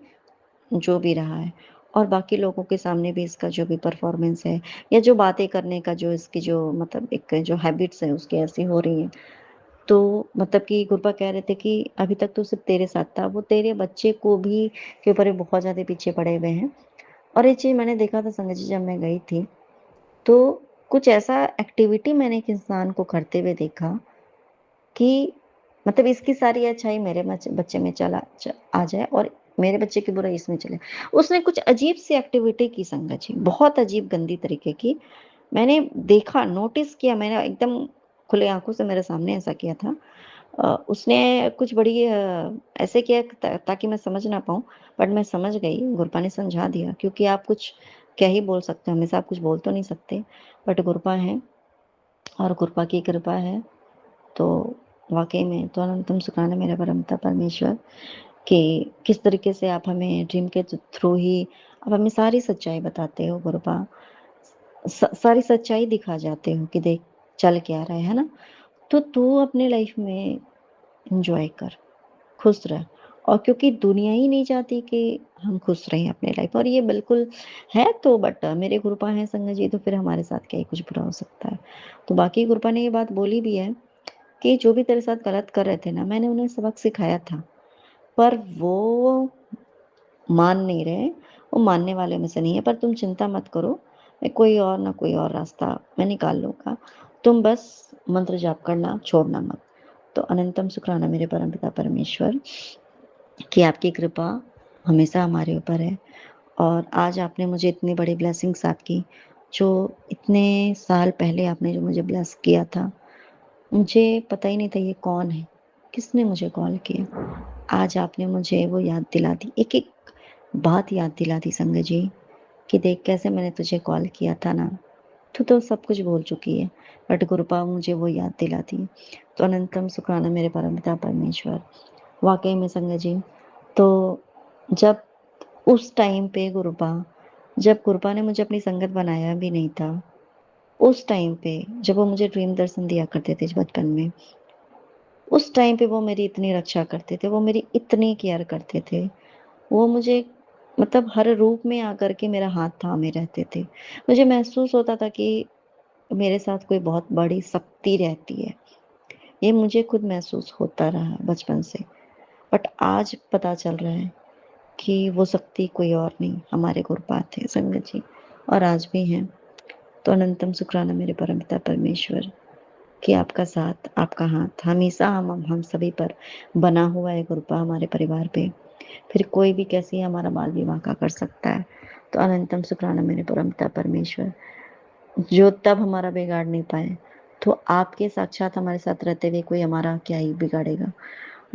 जो भी रहा है, और बाकी लोगों के सामने भी इसका जो भी परफ़ॉर्मेंस है, या जो बातें करने का जो इसकी जो मतलब एक जो हैबिट्स है उसकी ऐसी हो रही हैं। तो मतलब कि गुरबा कह रहे थे कि अभी तक तो सिर्फ़ तेरे साथ था, वो तेरे बच्चे को भी के ऊपर ये बहुत ज़्यादा पीछे पड़े हुए हैं। और ये चीज़ मैंने देखा था संगत जी, जब मैं गई थी, तो कुछ ऐसा एक्टिविटी मैंने एक इंसान को करते हुए देखा कि मतलब इसकी सारी अच्छाई मेरे बच्चे में आ जाए, और मेरे बच्चे की बुराई इसमें चले। उसने कुछ अजीब सी एक्टिविटी की संगत जी, बहुत अजीब गंदी तरीके की। मैंने देखा, नोटिस किया, मैंने एकदम खुली आँखों से मेरे सामने ऐसा किया था। उसने कुछ बड़ी ऐसे किया ताकि मैं समझ ना पाऊँ, बट मैं समझ गई, गुरपा ने समझा दिया, क्योंकि आप कुछ क्या ही बोल सकते हो, हमेशा आप कुछ बोल तो नहीं सकते, बट गुरपा हैं और गुरपा की कृपा है, तो वाक़ई में तो अनंतम शुक्राना मेरा परमपिता परमेश्वर, कि किस तरीके से आप हमें ड्रीम के थ्रू ही आप हमें सारी सच्चाई बताते हो गुरबा। सारी सच्चाई दिखा जाते हो कि देख चल क्या रहा है ना? तो तू अपने लाइफ में एन्जॉय कर, खुश रह, और क्योंकि दुनिया ही नहीं चाहती कि हम खुश रहें अपने लाइफ, और ये बिल्कुल है, तो बट मेरे गुरुपा हैं संगत जी, तो फिर हमारे साथ क्या ही कुछ बुरा हो सकता है। तो बाकी गुरुपा ने ये बात बोली भी है कि जो भी तेरे साथ गलत कर रहे थे ना, मैंने उन्हें सबक सिखाया था, पर वो मान नहीं रहे, वो मानने वाले में से नहीं है, पर तुम चिंता मत करो, मैं कोई और ना कोई और रास्ता मैं निकाल लूँगा। तुम बस मंत्र जाप करना, छोड़ना मत। तो अनंतम शुक्राना मेरे परमपिता परमेश्वर, कि आपकी कृपा हमेशा हमारे ऊपर है, और आज आपने मुझे इतनी बड़ी ब्लेसिंग्स आपकी, जो इतने साल पहले आपने जो मुझे ब्लेस किया था, मुझे पता ही नहीं था ये कौन है, किसने मुझे कॉल किया। आज आपने मुझे वो याद दिला दी, एक-एक बात याद दिला दी संगत जी, कि देख कैसे मैंने तुझे कॉल किया था ना, तू तो सब कुछ भूल चुकी है, बट कृपा मुझे वो याद दिला दी। तो अनंतम शुक्राना मेरे परमपिता परमेश्वर। वाक़ई में संगत जी, तो जब उस टाइम पे जब कृपा ने मुझे अपनी संगत बनाया भी नहीं था, उस टाइम पे जब वो मुझे ड्रीम दर्शन दिया करते थे बचपन में, उस टाइम पे वो मेरी इतनी रक्षा करते थे, वो मेरी इतनी केयर करते थे। वो मुझे मतलब हर रूप में आकर के मेरा हाथ थामे रहते थे। मुझे महसूस होता था कि मेरे साथ कोई बहुत बड़ी शक्ति रहती है। ये मुझे खुद महसूस होता रहा बचपन से। बट आज पता चल रहा है कि वो शक्ति कोई और नहीं, हमारे गुरुपाद थे संगत जी, और आज भी हैं। तो अनंतम शुक्राना मेरे परमपिता परमेश्वर कि आपका साथ, आपका हाथ हमेशा हम सभी पर बना हुआ है गुरुपा, हमारे परिवार पे। फिर कोई भी कैसे हमारा बाल विवाह का कर सकता है। तो अनंतम शुक्राना मेरे परमपिता परमेश्वर, जो तब हमारा बिगाड़ नहीं पाए, तो आपके साक्षात हमारे साथ रहते हुए कोई हमारा क्या ही बिगाड़ेगा।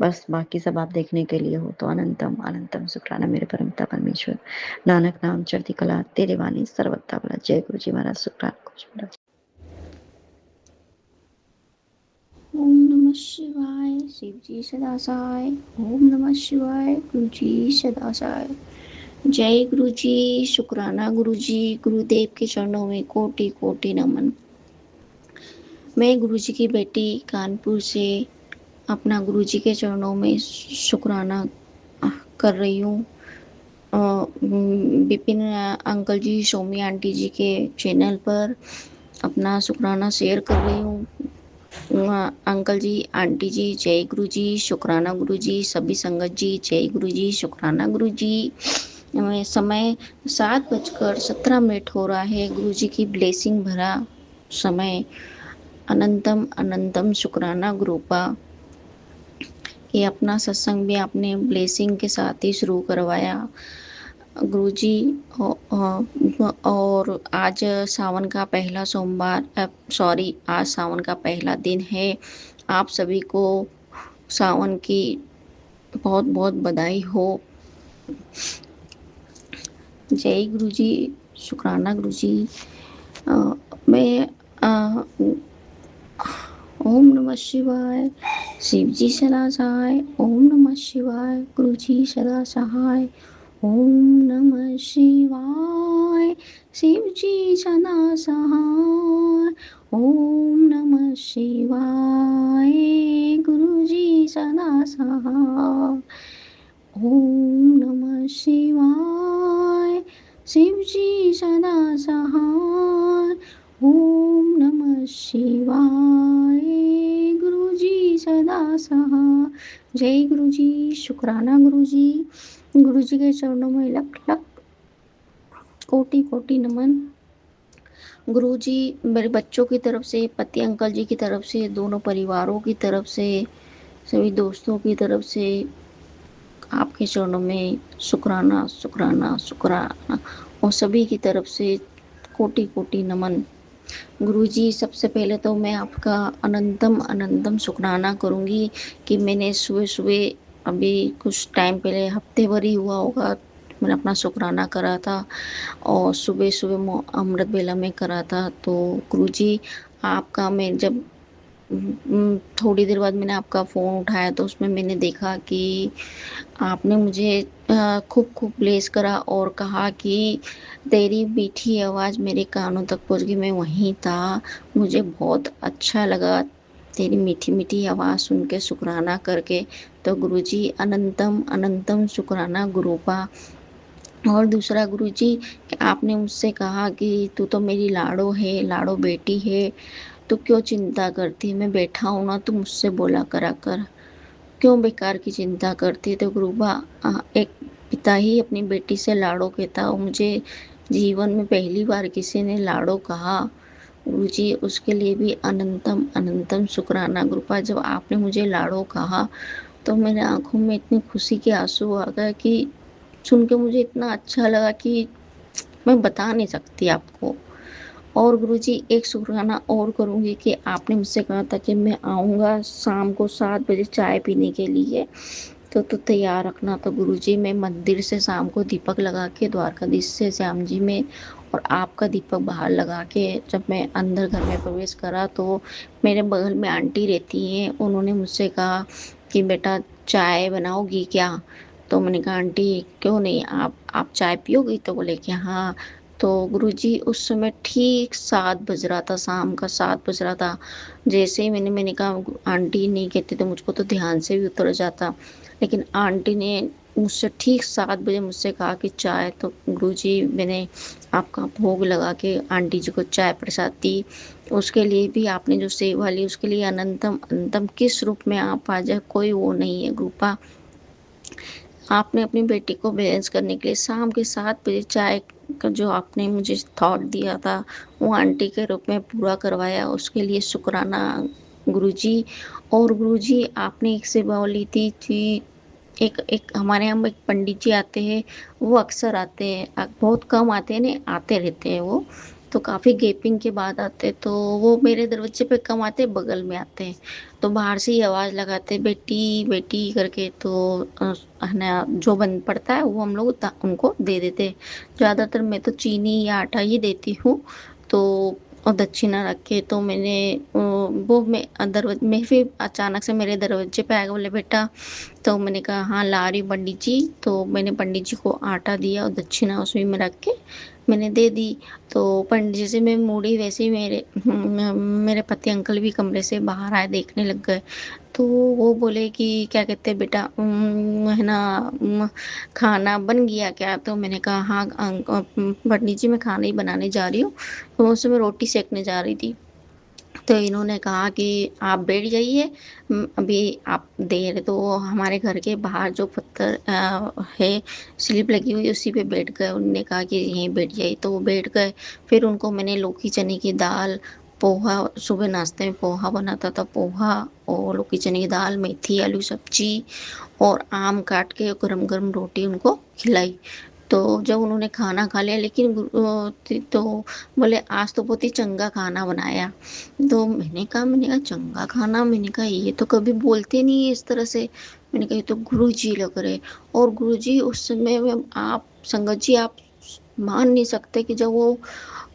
बस बाकी सब आप देखने के लिए हो। तो अनंतम अनंतम शुक्राना मेरे परमपिता परमेश्वर। नानक नाम चढ़ती कला तेरे वाणी सर्वथा भला। जय गुरु जी महाराज। शुक्राना। ओम नमः शिवाय। शिव जी सदा सहाय। ओम नमः शिवाय। गुरु जी सदा सहाय। जय गुरु जी। शुक्राना गुरु जी। गुरुदेव के चरणों में कोटि कोटि नमन। मैं गुरु जी की बेटी कानपुर से अपना गुरु जी के चरणों में शुक्राना कर रही हूँ। विपिन अंकल जी, सोमी आंटी जी के चैनल पर अपना शुक्राना शेयर कर रही हूँ। अंकल जी, आंटी जी, जय गुरु जी। शुक्राना गुरु जी। सभी संगत जी, जय गुरु जी। शुक्राना गुरु जी। समय 7:17 हो रहा है। गुरु जी की ब्लेसिंग भरा समय। अनंतम अनंतम शुक्राना गुरुपा। ये अपना सत्संग भी आपने ब्लेसिंग के साथ ही शुरू करवाया गुरुजी। और आज सावन का पहला सोमवार, आज सावन का पहला दिन है। आप सभी को सावन की बहुत बहुत बधाई हो। जय गुरुजी। शुक्राना गुरुजी। मैं ओम नमः शिवाय। शिव जी सदा सहाय। ओम नमः शिवाय। गुरु जी सदा सहाय। ओम नमः शिवाय। शिव जी सदा सहाय। ओम नमः शिवाय। गुरु जी सदा सहाय। ओम नमः शिवाय। शिव जी सदा सहाय। ओम नमः शिवाय। गुरु जी सदा सहाय। जय गुरु जी। शुक्राना गुरु जी। गुरु जी के चरणों में लख लख कोटि कोटि नमन। गुरु जी मेरे बच्चों की तरफ से, पति अंकल जी की तरफ से, दोनों परिवारों की तरफ से, सभी दोस्तों की तरफ से आपके चरणों में शुक्राना शुक्राना शुक्राना, और सभी की तरफ से कोटि कोटि नमन। गुरुजी, सबसे पहले तो मैं आपका अनंतम अनंतम शुक्राना करूँगी कि मैंने सुबह सुबह अभी कुछ टाइम पहले, हफ्ते भर ही हुआ होगा, मैंने अपना शुक्राना करा था और सुबह सुबह अमृत बेला में करा था। तो गुरुजी आपका, मैं जब थोड़ी देर बाद मैंने आपका फ़ोन उठाया तो उसमें मैंने देखा कि आपने मुझे खूब खूब ब्लेस करा और कहा कि तेरी मीठी आवाज़ मेरे कानों तक पहुंच गई। मैं वहीं था, मुझे बहुत अच्छा लगा तेरी मीठी मीठी आवाज़ सुन के, शुक्राना करके। तो गुरुजी अनंतम अनंतम शुक्राना गुरुपा। और दूसरा गुरुजी, कि आपने मुझसे कहा कि तू तो मेरी लाड़ो है, लाड़ो बेटी है, तो क्यों चिंता करती, मैं बैठा हूँ ना, तो मुझसे बोला करा कर, क्यों बेकार की चिंता करती। तो गुरुबा, एक पिता ही अपनी बेटी से लाड़ो कहता, और मुझे जीवन में पहली बार किसी ने लाड़ो कहा गुरुजी, उसके लिए भी अनंतम अनंतम शुक्राना गुरुपा। जब आपने मुझे लाड़ो कहा तो मेरे आंखों में इतनी खुशी के आंसू आ गए कि सुन के मुझे इतना अच्छा लगा कि मैं बता नहीं सकती आपको। और गुरुजी, एक शुक्राना और करूँगी कि आपने मुझसे कहा था कि मैं आऊँगा शाम को 7 बजे चाय पीने के लिए, तो तैयार रखना। तो गुरुजी, मैं मंदिर से शाम को दीपक लगा के, द्वारकाधीश से श्याम जी में, और आपका दीपक बाहर लगा के जब मैं अंदर घर में प्रवेश करा तो मेरे बगल में आंटी रहती हैं, उन्होंने मुझसे कहा कि बेटा चाय बनाओगी क्या। तो मैंने कहा आंटी क्यों नहीं, आप चाय पियोगी। तो बोले कि हाँ। तो गुरुजी, उस समय ठीक 7 बज रहा था, शाम का 7 बज रहा था। जैसे ही मैंने कहा, आंटी नहीं कहते तो मुझको तो ध्यान से भी उतर जाता, लेकिन आंटी ने मुझसे ठीक 7 बजे मुझसे कहा कि चाय। तो गुरुजी, मैंने आपका भोग लगा के आंटी जी को चाय प्रसाद दी। उसके लिए भी आपने जो सेवा ली, उसके लिए अनंतम अनंतम, किस रूप में आप आ जाए कोई वो नहीं है गुरुपा। आपने अपनी बेटी को बैलेंस करने के लिए शाम के 7 बजे चाय का जो आपने मुझे थॉट दिया था, वो आंटी के रूप में पूरा करवाया, उसके लिए शुक्राना गुरुजी। और गुरुजी आपने एक सेवा ली थी कि एक एक हमारे यहाँ एक पंडित जी आते हैं, वो अक्सर आते हैं, बहुत कम आते हैं, नहीं आते रहते हैं वो, तो काफ़ी गैपिंग के बाद आते हैं, तो वो मेरे दरवाजे पे कम आते, बगल में आते हैं, तो बाहर से ही आवाज़ लगाते बेटी बेटी करके, तो है ना, जो बन पड़ता है वो हम लोग उनको दे देते हैं। ज़्यादातर मैं तो चीनी या आटा ही देती हूँ, तो और दक्षिणा रख के, तो मैंने वो मैं दरवाजे में फिर अचानक से मेरे दरवाजे पे आए, बोले बेटा, तो मैंने कहा हाँ ला रही पंडित जी, तो मैंने पंडित जी को आटा दिया और दक्षिणा उसमें में रख के मैंने दे दी। तो पंडित जी से मैं मुड़ी, वैसे ही मेरे पति अंकल भी कमरे से बाहर आए, देखने लग गए, तो वो बोले कि क्या कहते हैं बेटा, है ना, खाना बन गया क्या? तो मैंने कहा हाँ पंडित जी मैं खाना ही बनाने जा रही हूँ, तो उस समय रोटी सेकने जा रही थी। तो इन्होंने कहा कि आप बैठ जाइए, अभी आप देर, तो हमारे घर के बाहर जो पत्थर है, स्लिप लगी हुई, उसी पे बैठ गए। उन्होंने कहा कि यहीं बैठ जाइए, तो वो बैठ गए। फिर उनको मैंने लौकी चने की दाल, पोहा, सुबह नाश्ते में पोहा बनाता था, पोहा और लौकी चने की दाल, मेथी आलू सब्जी और आम काट के गरम गरम रोटी उनको खिलाई। तो जब उन्होंने खाना खा लिया, लेकिन तो बोले आज तो बहुत ही चंगा खाना बनाया। तो मैंने कहा चंगा खाना, मैंने कहा ये तो कभी बोलते नहीं है इस तरह से, मैंने कहा ये तो गुरु जी लग रहे। और गुरु जी उस समय में, आप संगत जी आप मान नहीं सकते कि जब वो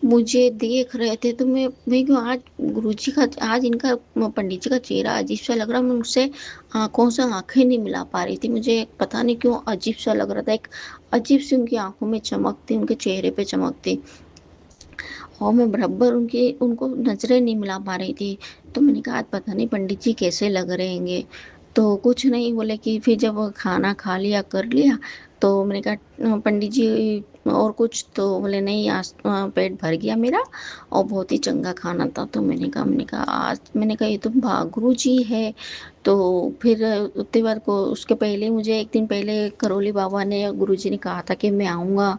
मुझे देख रहे थे, तो मैं क्यों आज गुरुजी का, आज इनका पंडित जी का चेहरा अजीब सा लग रहा, मैं उनसे आंखों से आंखें नहीं मिला पा रही थी, मुझे पता नहीं क्यों अजीब सा लग रहा था, एक अजीब सी उनकी आंखों में चमक थी, उनके चेहरे पे चमक थी, और मैं बराबर उनके उनको नजरें नहीं मिला पा रही थी। तो मैंने कहा आज पता नहीं पंडित जी कैसे लग रहे होंगे, तो कुछ नहीं बोले कि फिर जब खाना खा लिया कर लिया, तो मैंने कहा पंडित जी और कुछ? तो बोले नहीं आज पेट भर गया मेरा, और बहुत ही चंगा खाना था। तो मैंने कहा आज, मैंने कहा ये तो गुरु जी है। तो फिर उतने बाद को, उसके पहले मुझे एक दिन पहले करोली बाबा ने, गुरु जी ने कहा था कि मैं आऊँगा।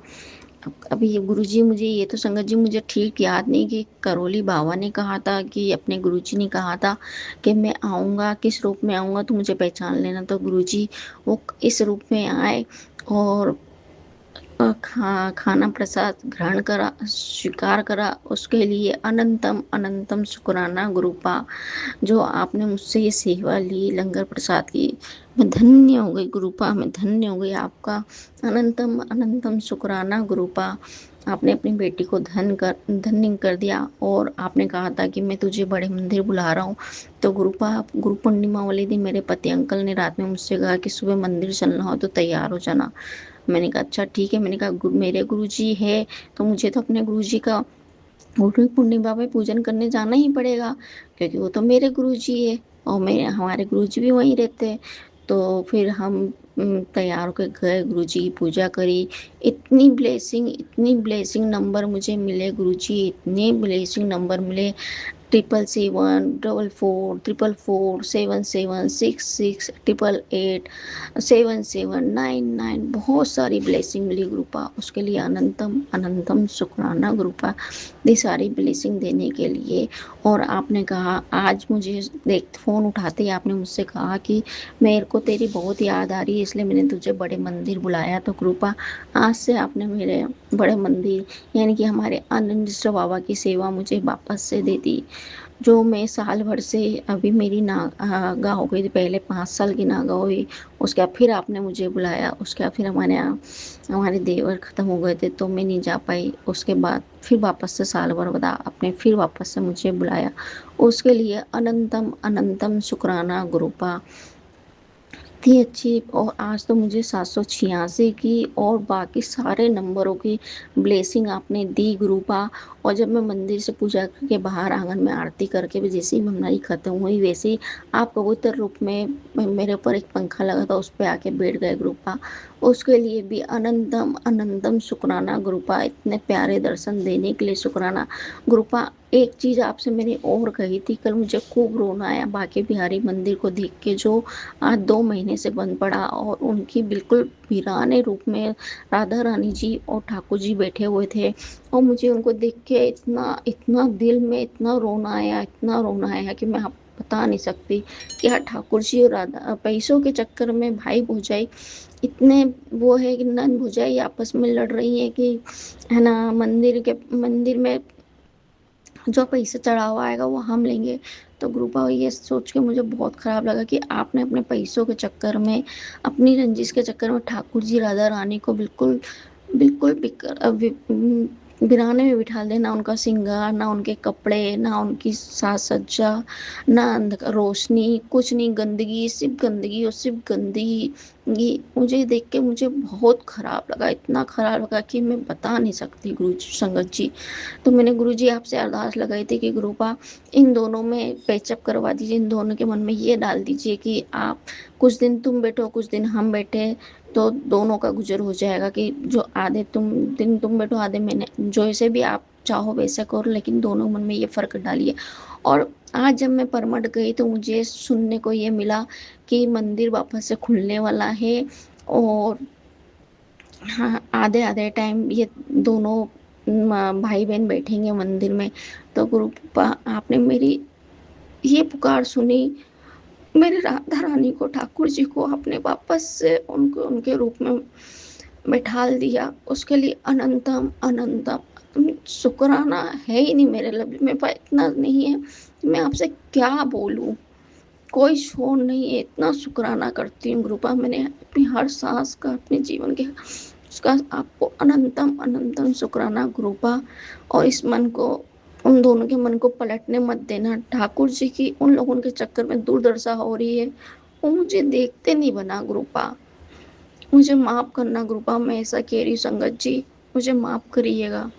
अभी ये गुरुजी, मुझे ये तो संगत जी मुझे ठीक याद नहीं कि करोली बाबा ने कहा था कि अपने गुरुजी ने कहा था कि मैं आऊँगा, किस रूप में आऊँगा तो मुझे पहचान लेना। तो गुरुजी वो इस रूप में आए, और खाना प्रसाद ग्रहण करा, स्वीकार करा, उसके लिए अनंतम अनंतम शुक्राना गुरुपा। जो आपने मुझसे ये सेवा ली लंगर प्रसाद की, मैं धन्य हो गई गुरुपा, मैं धन्य हो गई। आपका अनंतम अनंतम शुक्राना गुरुपा। आपने अपनी बेटी को धन्य कर दिया, और आपने कहा था कि मैं तुझे बड़े मंदिर बुला रहा हूँ। तो गुरुपा, गुरु पूर्णिमा वाले दिन मेरे पति अंकल ने रात में मुझसे कहा कि सुबह मंदिर चलना हो तो तैयार हो जाना। मैंने कहा अच्छा ठीक है। मैंने कहा मेरे गुरु जी है, तो मुझे तो अपने गुरु जी का गुरु पूर्णिमा में पूजन करने जाना ही पड़ेगा, क्योंकि वो तो मेरे गुरु जी है, और मैं, हमारे गुरु जी भी वहीं रहते हैं। तो फिर हम तैयार होकर गए, गुरु जी की पूजा करी। इतनी ब्लेसिंग नंबर मुझे मिले गुरु जी, इतने ब्लेसिंग नंबर मिले, 777, 44, 444, 77, 66, 888, 7799, बहुत सारी ब्लेसिंग मिली गुरुपा। उसके लिए अनंतम अनंतम शुक्राना गुरुपा, ये सारी ब्लेसिंग देने के लिए। और आपने कहा आज मुझे देख, फ़ोन उठाते ही आपने मुझसे कहा कि मेरे को तेरी बहुत याद आ रही है, इसलिए मैंने तुझे बड़े मंदिर बुलाया। तो कृपा, आज से आपने मेरे बड़े मंदिर, यानी कि हमारे आनंदेश्वर बाबा की सेवा मुझे वापस से दे दी। जो मैं साल भर से, अभी मेरी नागा हो गई थी, पहले 5 साल की नागा हुई, उसके बाद फिर आपने मुझे बुलाया, उसके बाद फिर हमारे यहाँ हमारे देवर ख़त्म हो गए थे, तो मैं नहीं जा पाई। उसके बाद फिर वापस से साल भर बाद आपने फिर वापस से मुझे बुलाया, उसके लिए अनंतम अनंतम शुक्राना गुरुपा। इतनी अच्छी, और आज तो मुझे 786 की और बाकी सारे नंबरों की ब्लेसिंग आपने दी गुरुपा। और जब मैं मंदिर से पूजा करके बाहर आंगन में आरती करके भी जैसे ही हमारी ख़त्म हुई, वैसे ही आप कबूतर रूप में मेरे ऊपर एक पंखा लगा था, उस पे आके बैठ गए गुरुपा। उसके लिए भी अनंतम अनंतम शुक्राना गुरुपा, इतने प्यारे दर्शन देने के लिए शुक्राना गुरुपा। एक चीज़ आपसे मैंने और कही थी, कल मुझे खूब रोना आया बांके बिहारी मंदिर को देख के, जो आज 2 महीने से बंद पड़ा, और उनकी बिल्कुल वीराने रूप में राधा रानी जी और ठाकुर जी बैठे हुए थे, और मुझे उनको देख के इतना इतना दिल में इतना रोना आया, इतना रोना आया कि मैं आप बता नहीं सकती। क्या ठाकुर जी और राधा पैसों के चक्कर में भाई भौजाई इतने वो है कि नंद भौजाई आपस में लड़ रही है कि, है ना, मंदिर में जो पैसे चढ़ा हुआ आएगा वो हम लेंगे। तो ग्रुपा ये सोच के मुझे बहुत ख़राब लगा कि आपने अपने पैसों के चक्कर में, अपनी रंजिश के चक्कर में ठाकुर जी राधा रानी को बिल्कुल बिल्कुल वीराने में बिठा देना, उनका श्रृंगार, ना उनके कपड़े, ना उनकी साज सज्जा, ना रोशनी, कुछ नहीं, गंदगी, सिर्फ गंदगी और सिर्फ गंदगी। ये मुझे देख के मुझे बहुत ख़राब लगा, इतना ख़राब लगा कि मैं बता नहीं सकती गुरु संगत जी। तो मैंने गुरुजी आपसे अरदास लगाई थी कि गुरुपा इन दोनों में पैचअप करवा दीजिए, इन दोनों के मन में ये डाल दीजिए कि आप कुछ दिन तुम बैठो, कुछ दिन हम बैठे, तो दोनों का गुजर हो जाएगा, कि जो आधे दिन तुम बैठो, आधे मैंने, जैसे भी आप चाहो वैसा करो, लेकिन दोनों मन में ये फ़र्क डालिए। और आज जब मैं परमठ गई तो मुझे सुनने को ये मिला कि मंदिर वापस से खुलने वाला है, और हाँ, आधे आधे टाइम ये दोनों भाई बहन बैठेंगे मंदिर में। तो गुरुपा आपने मेरी ये पुकार सुनी, मेरे राधा रानी को, ठाकुर जी को आपने वापस से उनको उनके रूप में बैठाल दिया, उसके लिए अनंतम अनंतम शुक्राना है ही नहीं मेरे में पास, इतना नहीं है कि मैं आपसे क्या बोलूं, कोई शोर नहीं है, इतना शुक्राना करती हूँ गुरुपा। मैंने अपनी हर सांस का, अपने जीवन के उसका आपको अनंतम अनंतम शुक्राना गुरुपा। और इस मन को, उन दोनों के मन को पलटने मत देना। ठाकुर जी की उन लोगों के चक्कर में दुर्दशा हो रही है, वो मुझे देखते नहीं बना गुरुपा। मुझे माफ़ करना गुरुपा, मैं ऐसा कह रही हूँ संगत जी, मुझे माफ़ करिएगा।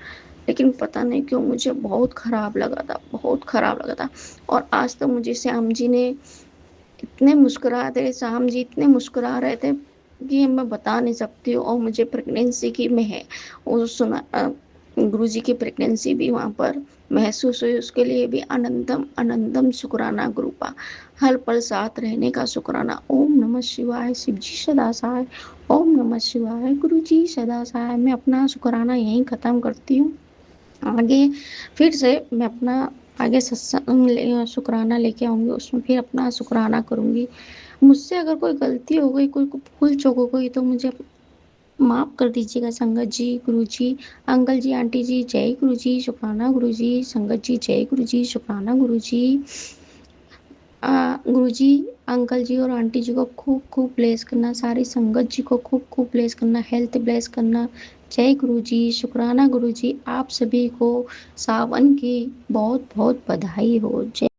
लेकिन पता नहीं क्यों मुझे बहुत ख़राब लगा था, बहुत ख़राब लगा था। और आज तो मुझे श्याम जी ने इतने मुस्कुरा थे, श्याम जी इतने मुस्कुरा रहे थे कि मैं बता नहीं सकती हूँ। और मुझे प्रेगनेंसी की में है वो सुना, गुरु जी की प्रेगनेंसी भी वहाँ पर महसूस हुई, उसके लिए भी अनंतम अनंतम शुक्राना गुरुपा। हर पल साथ रहने का शुक्राना। ओम नमः शिवाय, शिव जी सदा सहाय। ओम नमः शिवाय, गुरु जी सदा सहाय। मैं अपना शुक्राना यहीं ख़त्म करती हूँ। आगे फिर से मैं अपना आगे सत्संग शुक्राना लेके आऊँगी, उसमें फिर अपना शुक्राना करूँगी। मुझसे अगर कोई गलती हो गई, कोई भूल चूक हो गई, तो मुझे माफ़ कर दीजिएगा संगत जी, गुरु जी, अंकल जी, आंटी जी, जय गुरु जी, शुक्राना गुरु जी, संगत जी, जय गुरु जी, शुक्राना गुरु जी। गुरु जी, अंकल जी और आंटी जी को खूब खूब ब्लेस करना, सारी संगत जी को खूब खूब ब्लेस करना, हेल्थ ब्लेस करना। जय गुरु जी, शुक्राना गुरु जी। आप सभी को सावन की बहुत बहुत बधाई हो। जय